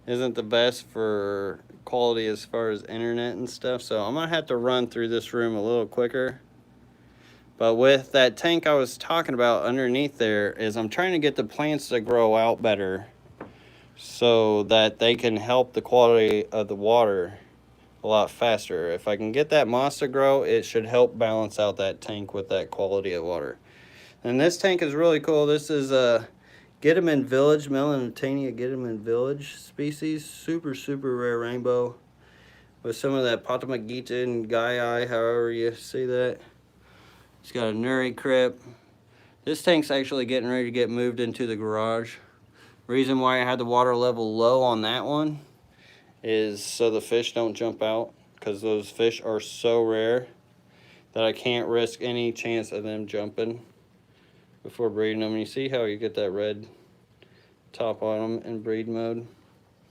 isn't the best for quality as far as internet and stuff, so I'm gonna have to run through this room a little quicker. But with that tank I was talking about underneath there, is I'm trying to get the plants to grow out better so that they can help the quality of the water a lot faster. If I can get that moss to grow, it should help balance out that tank with that quality of water. And this tank is really cool. This is a Giddaman Village, Melanotania Giddaman Village species. Super, super rare rainbow with some of that Potamagita and Guy, however you see that. It's got a Huteroy Crip. This tank's actually getting ready to get moved into the garage. Reason why I had the water level low on that one is so the fish don't jump out, because those fish are so rare that I can't risk any chance of them jumping before breeding them. You see how you get that red top on them in breed mode?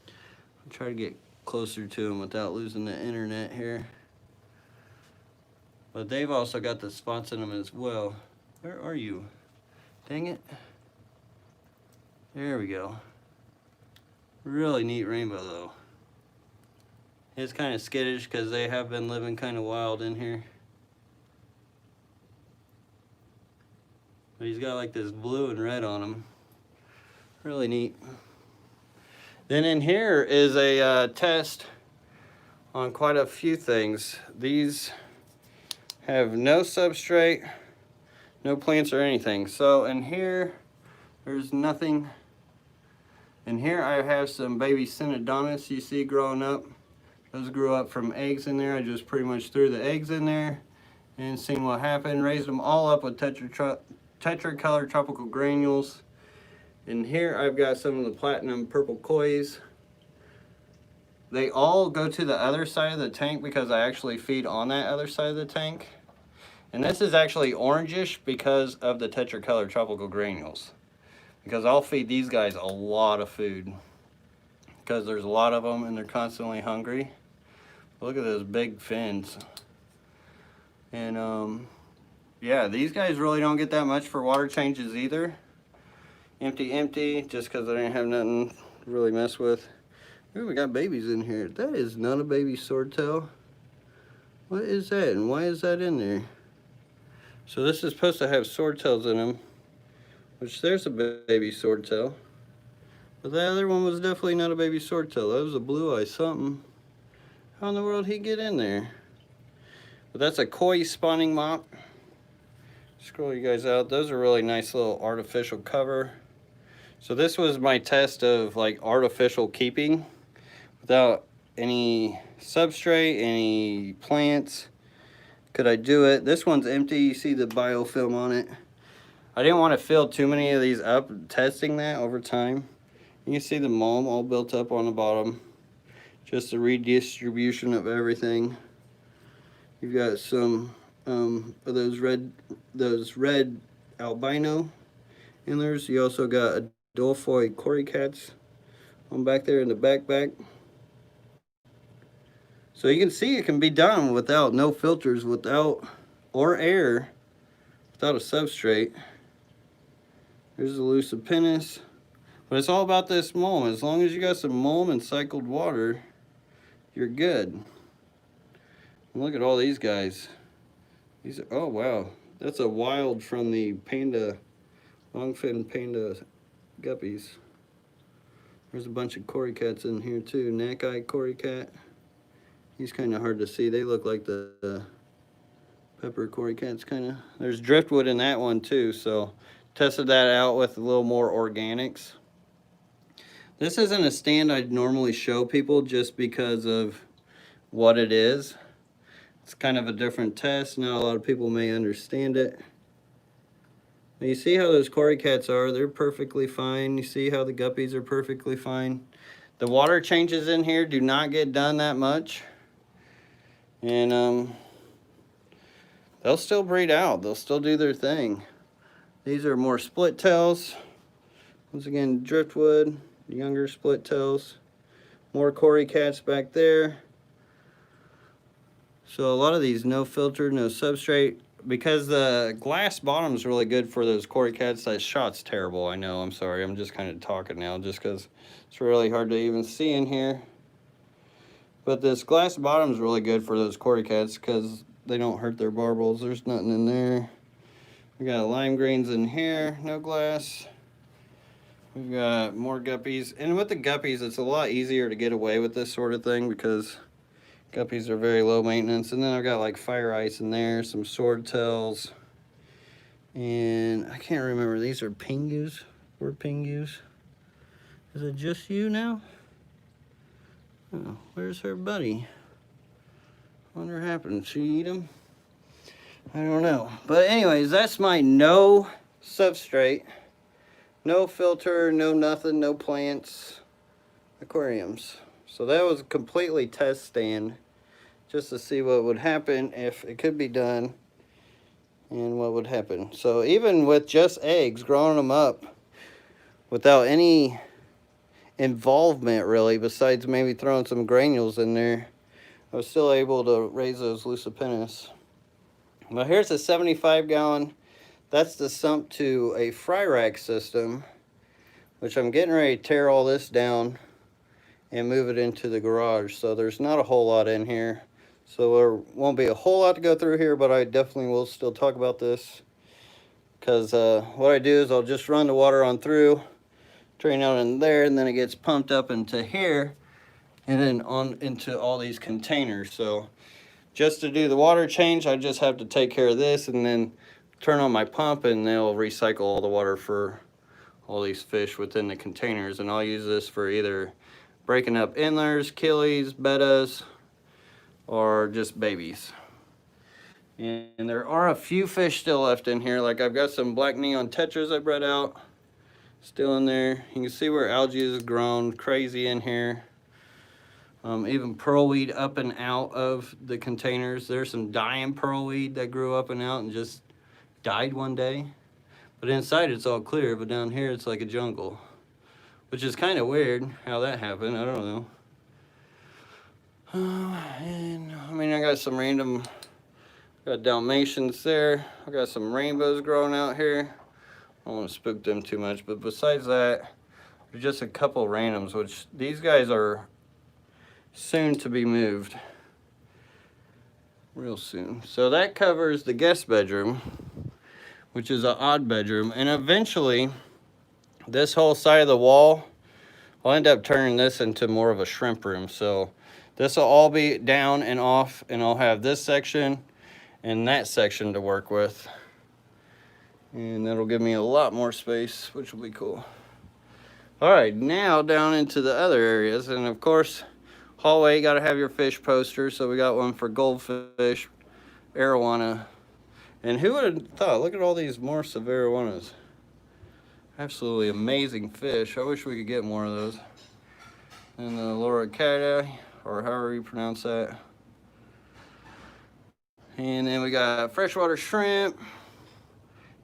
I'll try to get closer to them without losing the internet here. But they've also got the spots in them as well. Where are you? Dang it. There we go. Really neat rainbow though. It's kind of skittish because they have been living kind of wild in here. But he's got like this blue and red on him. Really neat. Then in here is a test on quite a few things. These have no substrate, no plants or anything. So in here, there's nothing. In here I have some baby Synodontis you see growing up. Those grew up from eggs in there. I just pretty much threw the eggs in there and seen what happened. Raised them all up with tetracolor tropical granules. And here I've got some of the platinum purple kois. They all go to the other side of the tank because I actually feed on that other side of the tank. And this is actually orangish because of the tetracolor tropical granules. Because I'll feed these guys a lot of food, because there's a lot of them and they're constantly hungry. Look at those big fins. And yeah, these guys really don't get that much for water changes either. Empty, just because I didn't have nothing to really mess with. Ooh, we got babies in here. That is not a baby swordtail. What is that, and why is that in there? So this is supposed to have swordtails in them, which there's a baby swordtail. But that other one was definitely not a baby swordtail. That was a blue eye something. How in the world did he get in there? But that's a koi spawning mop. Scroll you guys out. Those are really nice little artificial cover. So this was my test of like artificial keeping without any substrate, any plants. Could I do it? This one's empty. You see the biofilm on it. I didn't want to fill too many of these up, testing that over time. You can see the mulm all built up on the bottom. Just a redistribution of everything. You've got some of those red albino Endlers. You also got Adolphoi cory cats on back there in the back. So you can see it can be done without no filters, without or air, without a substrate. There's the Lucipennis. But it's all about this mulm. As long as you got some mulm and cycled water, you're good. And look at all these guys. These are, oh wow, that's a wild from the panda, long-fin panda guppies. There's a bunch of cory cats in here too. Neck-eye cory cat. He's kind of hard to see. They look like the pepper cory cats kind of. There's driftwood in that one too, so tested that out with a little more organics. This isn't a stand I'd normally show people just because of what it is. It's kind of a different test. Not a lot of people may understand it. But you see how those cory cats are? They're perfectly fine. You see how the guppies are perfectly fine. The water changes in here do not get done that much. And they'll still breed out. They'll still do their thing. These are more split tails. Once again, driftwood, younger split tails. More cory cats back there. So a lot of these no filter, no substrate. Because the glass bottom is really good for those cory cats. That shot's terrible, I know. I'm sorry. I'm just kind of talking now just because it's really hard to even see in here. But this glass bottom is really good for those cory cats because they don't hurt their barbels. There's nothing in there. We got lime greens in here, no glass. We've got more guppies. And with the guppies, it's a lot easier to get away with this sort of thing because guppies are very low maintenance. And then I've got like fire ice in there, some swordtails. And I can't remember, these are pingus. We're pingus. Is it just you now? Oh, where's her buddy? Wonder what happened. She eat him? I don't know. But anyways, that's my no substrate, no filter, no nothing, no plants aquariums. So that was a completely test stand just to see what would happen if it could be done and what would happen. So even with just eggs, growing them up without any involvement really, besides maybe throwing some granules in there, I was still able to raise those Lucipennis. Well, here's a 75-gallon. That's the sump to a fry rack system, which I'm getting ready to tear all this down and move it into the garage. So there's not a whole lot in here. So there won't be a whole lot to go through here, but I definitely will still talk about this. Because what I do is I'll just run the water on through, drain out in there, and then it gets pumped up into here, and then on into all these containers. So just to do the water change, I just have to take care of this and then turn on my pump, and they'll recycle all the water for all these fish within the containers. And I'll use this for either breaking up Endlers, Killies, bettas, or just babies. And there are a few fish still left in here. Like I've got some black neon tetras I bred out still in there. You can see where algae has grown crazy in here. Even pearlweed up and out of the containers. There's some dying pearlweed that grew up and out and just died one day. But inside it's all clear, but down here it's like a jungle. Which is kind of weird how that happened, I don't know. And I mean, I got some random, got Dalmatians there. I got some rainbows growing out here. I don't want to spook them too much, but besides that, there's just a couple randoms, which these guys are soon to be moved. Real soon. So that covers the guest bedroom, which is an odd bedroom. And eventually, this whole side of the wall, I'll end up turning this into more of a shrimp room. So this will all be down and off, and I'll have this section and that section to work with. And that'll give me a lot more space, which will be cool. All right, now down into the other areas. And of course, hallway, you gotta have your fish posters. So we got one for goldfish, arowana. And who would have thought, look at all these morphs of arowanas. Absolutely amazing fish. I wish we could get more of those. And the loricata, or however you pronounce that. And then we got freshwater shrimp.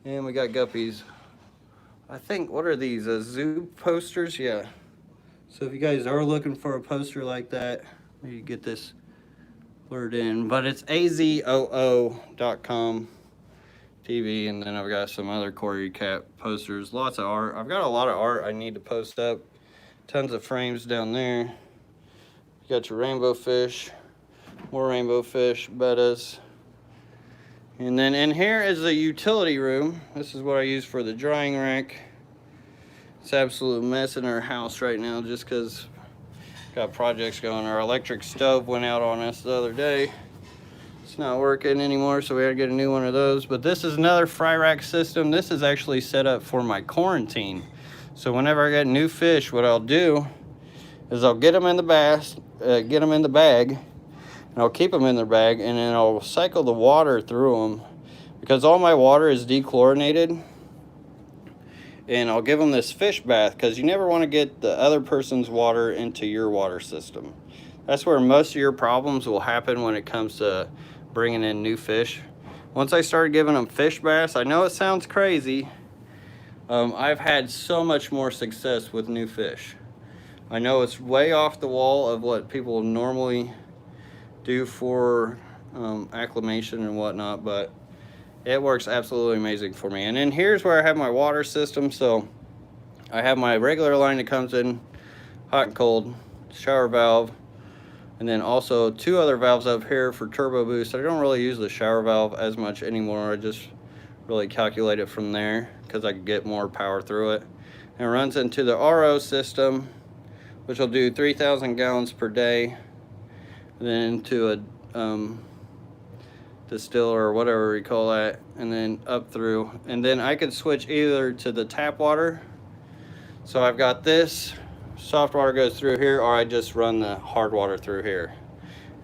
And we got guppies I think, what are these, zoo posters? Yeah. So if you guys are looking for a poster like that, maybe get this blurred in. But it's azoo.com TV, and then I've got some other Corey Cat posters. Lots of art. I've got a lot of art I need to post up. Tons of frames down there. You got your rainbow fish, more rainbow fish, bettas. And then in here is the utility room. This is what I use for the drying rack. It's an absolute mess in our house right now just because got projects going. Our electric stove went out on us the other day. It's not working anymore, so we had to get a new one of those. But this is another fry rack system. This is actually set up for my quarantine. So whenever I get new fish, what I'll do is I'll get them in the bag, and I'll keep them in their bag, and then I'll cycle the water through them because all my water is dechlorinated. And I'll give them this fish bath because you never want to get the other person's water into your water system. That's where most of your problems will happen when it comes to bringing in new fish. Once I started giving them fish baths, I know it sounds crazy. I've had so much more success with new fish. I know it's way off the wall of what people normally do for acclimation and whatnot, but it works absolutely amazing for me. And then here's where I have my water system. So I have my regular line that comes in hot and cold, shower valve, and then also two other valves up here for turbo boost. I don't really use the shower valve as much anymore. I just really calculate it from there because I can get more power through it. And it runs into the RO system, which will do 3,000 gallons per day, and then into a distiller or whatever we call that, and then up through. And then I could switch either to the tap water. So I've got this, soft water goes through here, or I just run the hard water through here.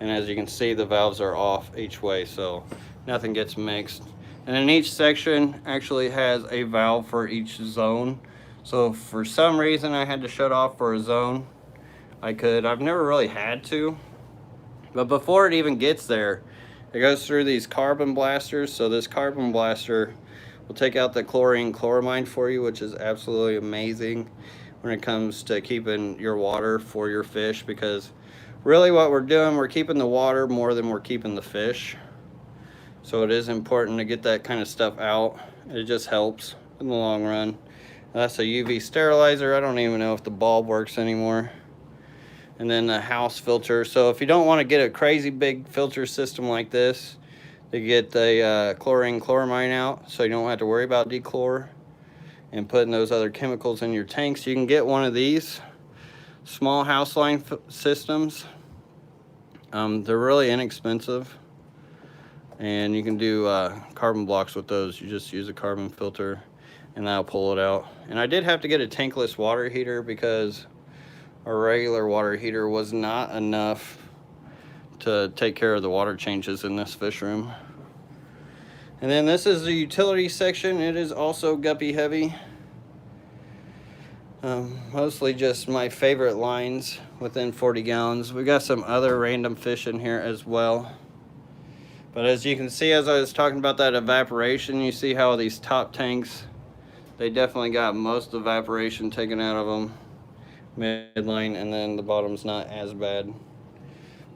And as you can see, the valves are off each way, so nothing gets mixed. And then each section actually has a valve for each zone. So if for some reason I had to shut off for a zone, I could. I've never really had to. But before it even gets there, it goes through these carbon blasters. So this carbon blaster will take out the chlorine chloramine for you, which is absolutely amazing when it comes to keeping your water for your fish, because really what we're doing, we're keeping the water more than we're keeping the fish. So it is important to get that kind of stuff out. It just helps in the long run. That's a UV sterilizer. I don't even know if the bulb works anymore. And then the house filter. So if you don't want to get a crazy big filter system like this, to get the chlorine chloramine out, so you don't have to worry about dechlor and putting those other chemicals in your tanks, you can get one of these small house line systems. They're really inexpensive, and you can do carbon blocks with those. You just use a carbon filter and that'll pull it out. And I did have to get a tankless water heater because our regular water heater was not enough to take care of the water changes in this fish room. And then this is the utility section. It is also guppy heavy. Mostly just my favorite lines within 40 gallons. We got some other random fish in here as well. But as you can see, as I was talking about that evaporation, you see how these top tanks, they definitely got most evaporation taken out of them. Midline, and then the bottom's not as bad.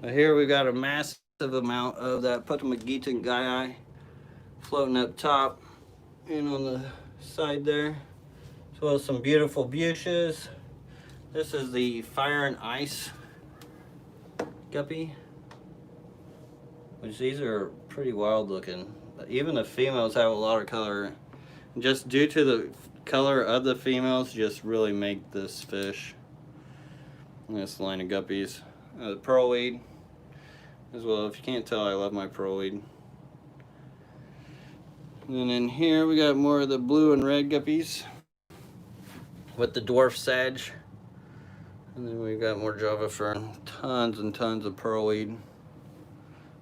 But here we got a massive amount of that Puttamageetan guy floating up top and on the side there, as well as some beautiful buches. This is the fire and ice guppy, which these are pretty wild looking. Even the females have a lot of color. Just due to the color of the females, just really make this fish. This line of guppies. The pearlweed as well. If you can't tell, I love my pearlweed. And then in here we got more of the blue and red guppies with the dwarf sage. And then we've got more Java fern. Tons and tons of pearlweed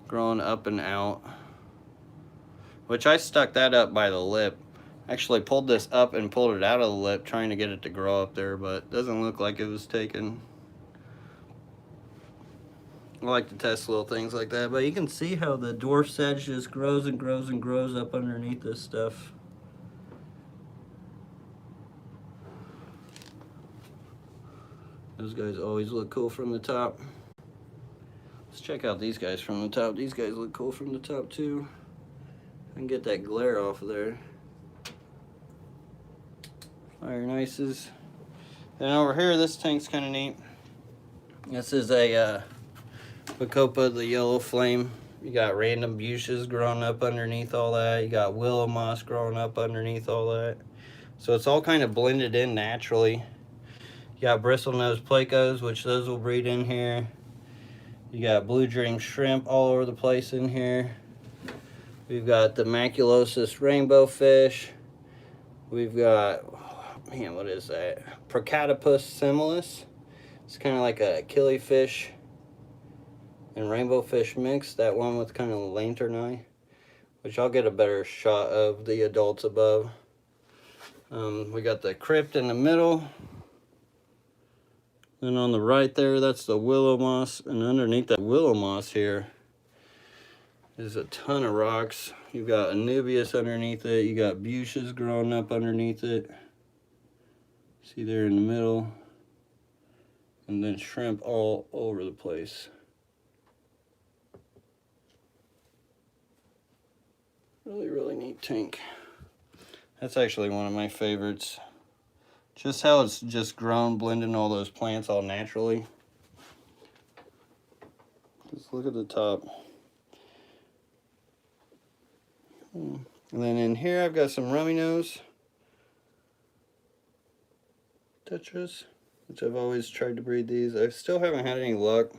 growing up and out. Which I stuck that up by the lip. Actually pulled this up and pulled it out of the lip trying to get it to grow up there, but it doesn't look like it was taken. I like to test little things like that, but you can see how the dwarf sedge just grows and grows and grows up underneath this stuff. Those guys always look cool from the top. Let's check out these guys from the top. These guys look cool from the top too. I can get that glare off of there. Fire nices. Then over here, this tank's kind of neat. This is a Bacopa, the yellow flame. You got random bushes growing up underneath all that. You got willow moss growing up underneath all that. So it's all kind of blended in naturally. You got bristlenose plecos, which those will breed in here. You got blue dream shrimp all over the place in here. We've got the maculosus rainbow fish. We've got, oh, man, what is that? Procatopus similis. It's kind of like a killifish and rainbow fish mix. That one with kind of a lantern eye, which I'll get a better shot of the adults above. We got the crypt in the middle. Then on the right there, that's the willow moss. And underneath that willow moss here is a ton of rocks. You've got anubias underneath it. You got bushes growing up underneath it. See there in the middle. And then shrimp all over the place. Really, really neat tank. That's actually one of my favorites. Just how it's just grown, blending all those plants all naturally. Just look at the top. And then in here I've got some rummy nose tetras, which I've always tried to breed these. I still haven't had any luck.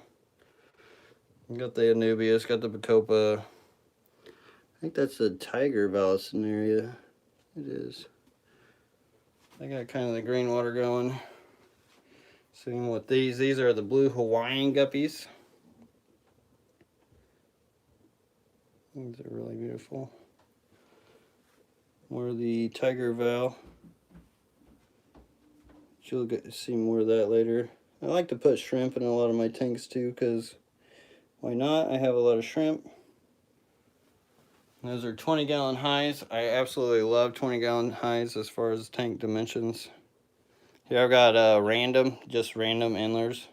Got the anubias, got the bacopa. I think that's the tiger vallisneria. It is. I got kind of the green water going. Same with these. These are the blue Hawaiian guppies. These are really beautiful. More of the tiger val. You'll get to see more of that later. I like to put shrimp in a lot of my tanks too, because why not? I have a lot of shrimp. Those are 20-gallon highs. I absolutely love 20-gallon highs as far as tank dimensions. Here I've got just random Endlers.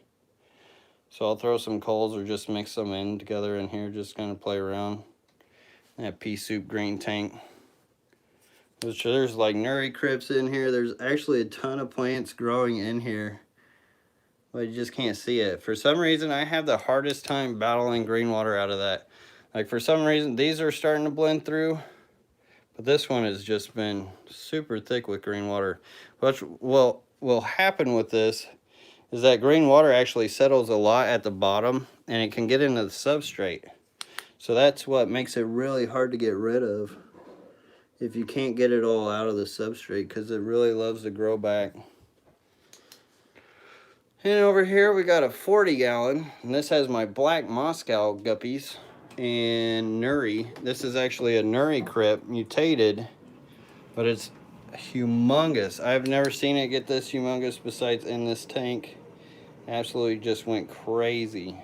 So I'll throw some coals or just mix them in together in here, just kind of play around. That pea soup green tank. There's like nuri crips in here. There's actually a ton of plants growing in here, but you just can't see it. For some reason, I have the hardest time battling green water out of that. Like for some reason, these are starting to blend through, but this one has just been super thick with green water. What will happen with this is that green water actually settles a lot at the bottom, and it can get into the substrate. So that's what makes it really hard to get rid of if you can't get it all out of the substrate, because it really loves to grow back. And over here we got a 40-gallon, and this has my black Moscow guppies and nuri. This is actually a nuri crip mutated, but it's humongous. I've never seen it get this humongous besides in this tank. Absolutely just went crazy.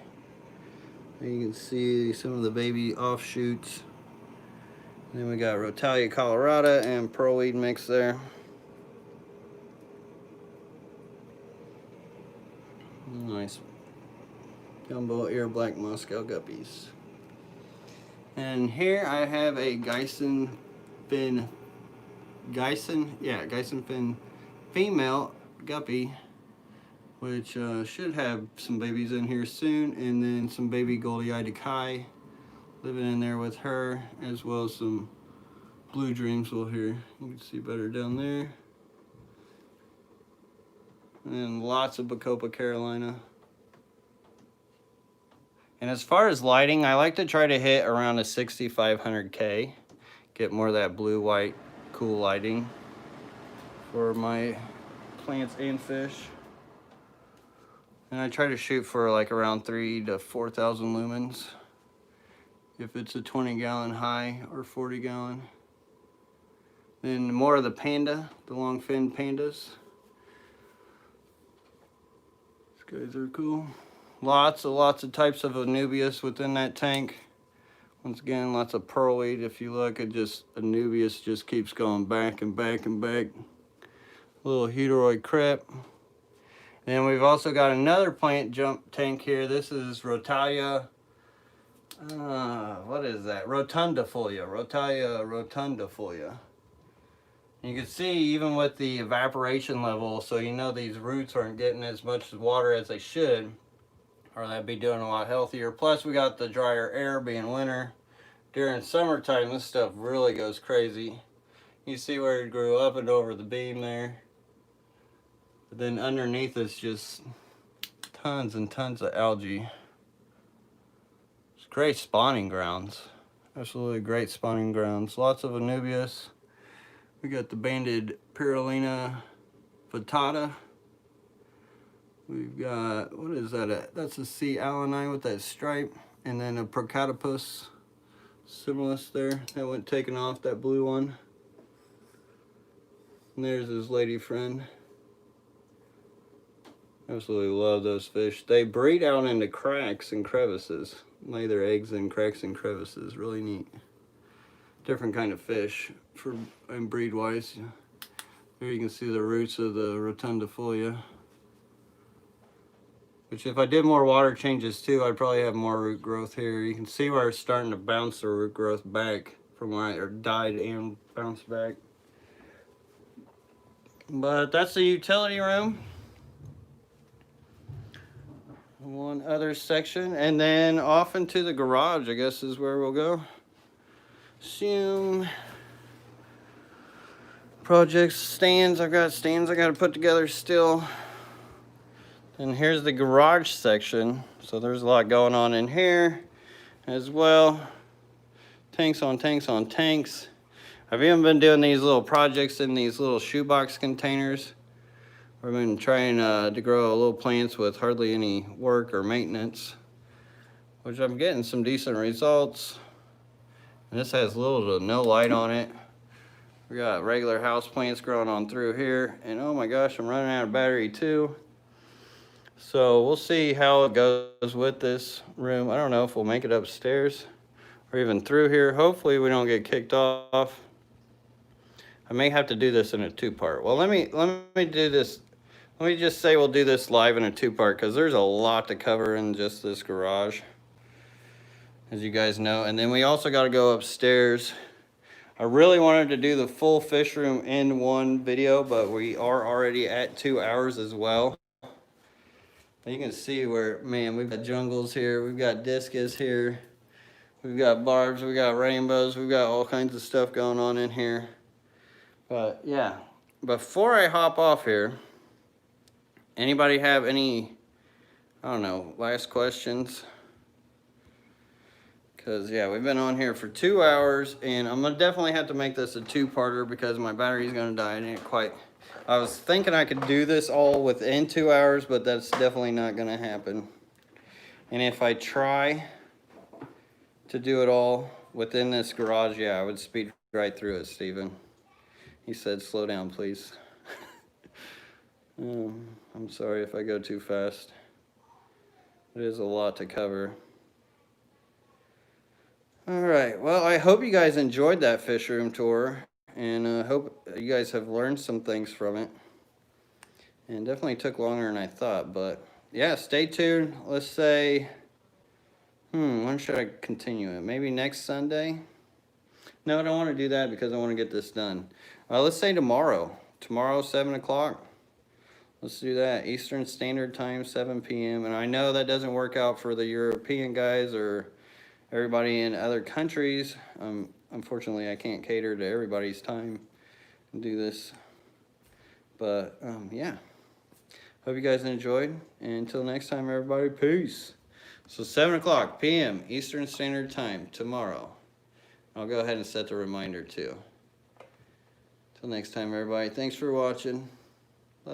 You can see some of the baby offshoots. Then we got Retalia Colorada and pearlweed mix there. Nice gumbo ear black Moscow guppies. And here I have a Geisen fin female guppy, which should have some babies in here soon, and then some baby goldie-eyed Kai living in there with her, as well as some blue dreamsel here. You can see better down there. And then lots of Bacopa Carolina. And as far as lighting, I like to try to hit around a 6500K. Get more of that blue-white cool lighting for my plants and fish. And I try to shoot for like around 3,000 to 4,000 lumens if it's a 20-gallon high or 40-gallon. Then more of the panda, the long-finned pandas. These guys are cool. Lots of types of anubias within that tank. Once again, lots of pearlweed. If you look, anubias just keeps going back and back and back. A little Huteroy Crip. And we've also got another plant jump tank here. This is Retalia, what is that? Rotundifolia. Retalia rotundifolia. You can see even with the evaporation level, so you know these roots aren't getting as much water as they should, or they'd be doing a lot healthier. Plus we got the drier air being winter. During summertime, this stuff really goes crazy. You see where it grew up and over the beam there. But then underneath is just tons and tons of algae. It's great spawning grounds. Absolutely great spawning grounds. Lots of Anubias. We got the banded Pyrrolina vittata. We've got, what is that? That's a sea alanine with that stripe. And then a Procatopus similis there. That went taken off, that blue one. And there's his lady friend. Absolutely love those fish. They breed out into cracks and crevices. Lay their eggs in cracks and crevices. Really neat. Different kind of fish for and breed wise. Here you can see the roots of the rotundifolia. Which if I did more water changes too, I'd probably have more root growth here. You can see where it's starting to bounce the root growth back from where it died and bounced back. But that's the utility room. One other section, and then off into the garage, I guess, is where we'll go. Assume projects, stands. I've got stands I got to put together still. And here's the garage section. So there's a lot going on in here as well. Tanks on tanks on tanks. I've even been doing these little projects in these little shoebox containers. We've been trying to grow little plants with hardly any work or maintenance, which I'm getting some decent results. And this has little to no light on it. We got regular house plants growing on through here. And oh my gosh, I'm running out of battery too. So we'll see how it goes with this room. I don't know if we'll make it upstairs or even through here. Hopefully we don't get kicked off. I may have to do this in a two-part. Well, let me do this. Let me just say we'll do this live in a two-part because there's a lot to cover in just this garage, as you guys know. And then we also got to go upstairs. I really wanted to do the full fish room in one video, but we are already at 2 hours as well. You can see where, man, we've got jungles here, we've got discus here, we've got barbs, we've got rainbows, we've got all kinds of stuff going on in here. But yeah, before I hop off here, anybody have any, I don't know, last questions? Because yeah, we've been on here for 2 hours, and I'm gonna definitely have to make this a two-parter because my battery's gonna die. I didn't quite, I was thinking I could do this all within 2 hours, but that's definitely not gonna happen. And if I try to do it all within this garage, yeah, I would speed right through it, Steven. He said, slow down, please. I'm sorry if I go too fast. It is a lot to cover. All right, well, I hope you guys enjoyed that fish room tour, and I hope you guys have learned some things from it. And definitely took longer than I thought, but yeah, stay tuned. Let's say, when should I continue it? Maybe next Sunday? No, I don't want to do that because I want to get this done. Let's say tomorrow. Tomorrow, 7 o'clock. Let's do that. Eastern Standard Time, 7 p.m. And I know that doesn't work out for the European guys or everybody in other countries. Unfortunately, I can't cater to everybody's time and do this. But, yeah. Hope you guys enjoyed. And until next time, everybody, peace. So 7 o'clock p.m. Eastern Standard Time tomorrow. I'll go ahead and set the reminder too. Till next time, everybody. Thanks for watching.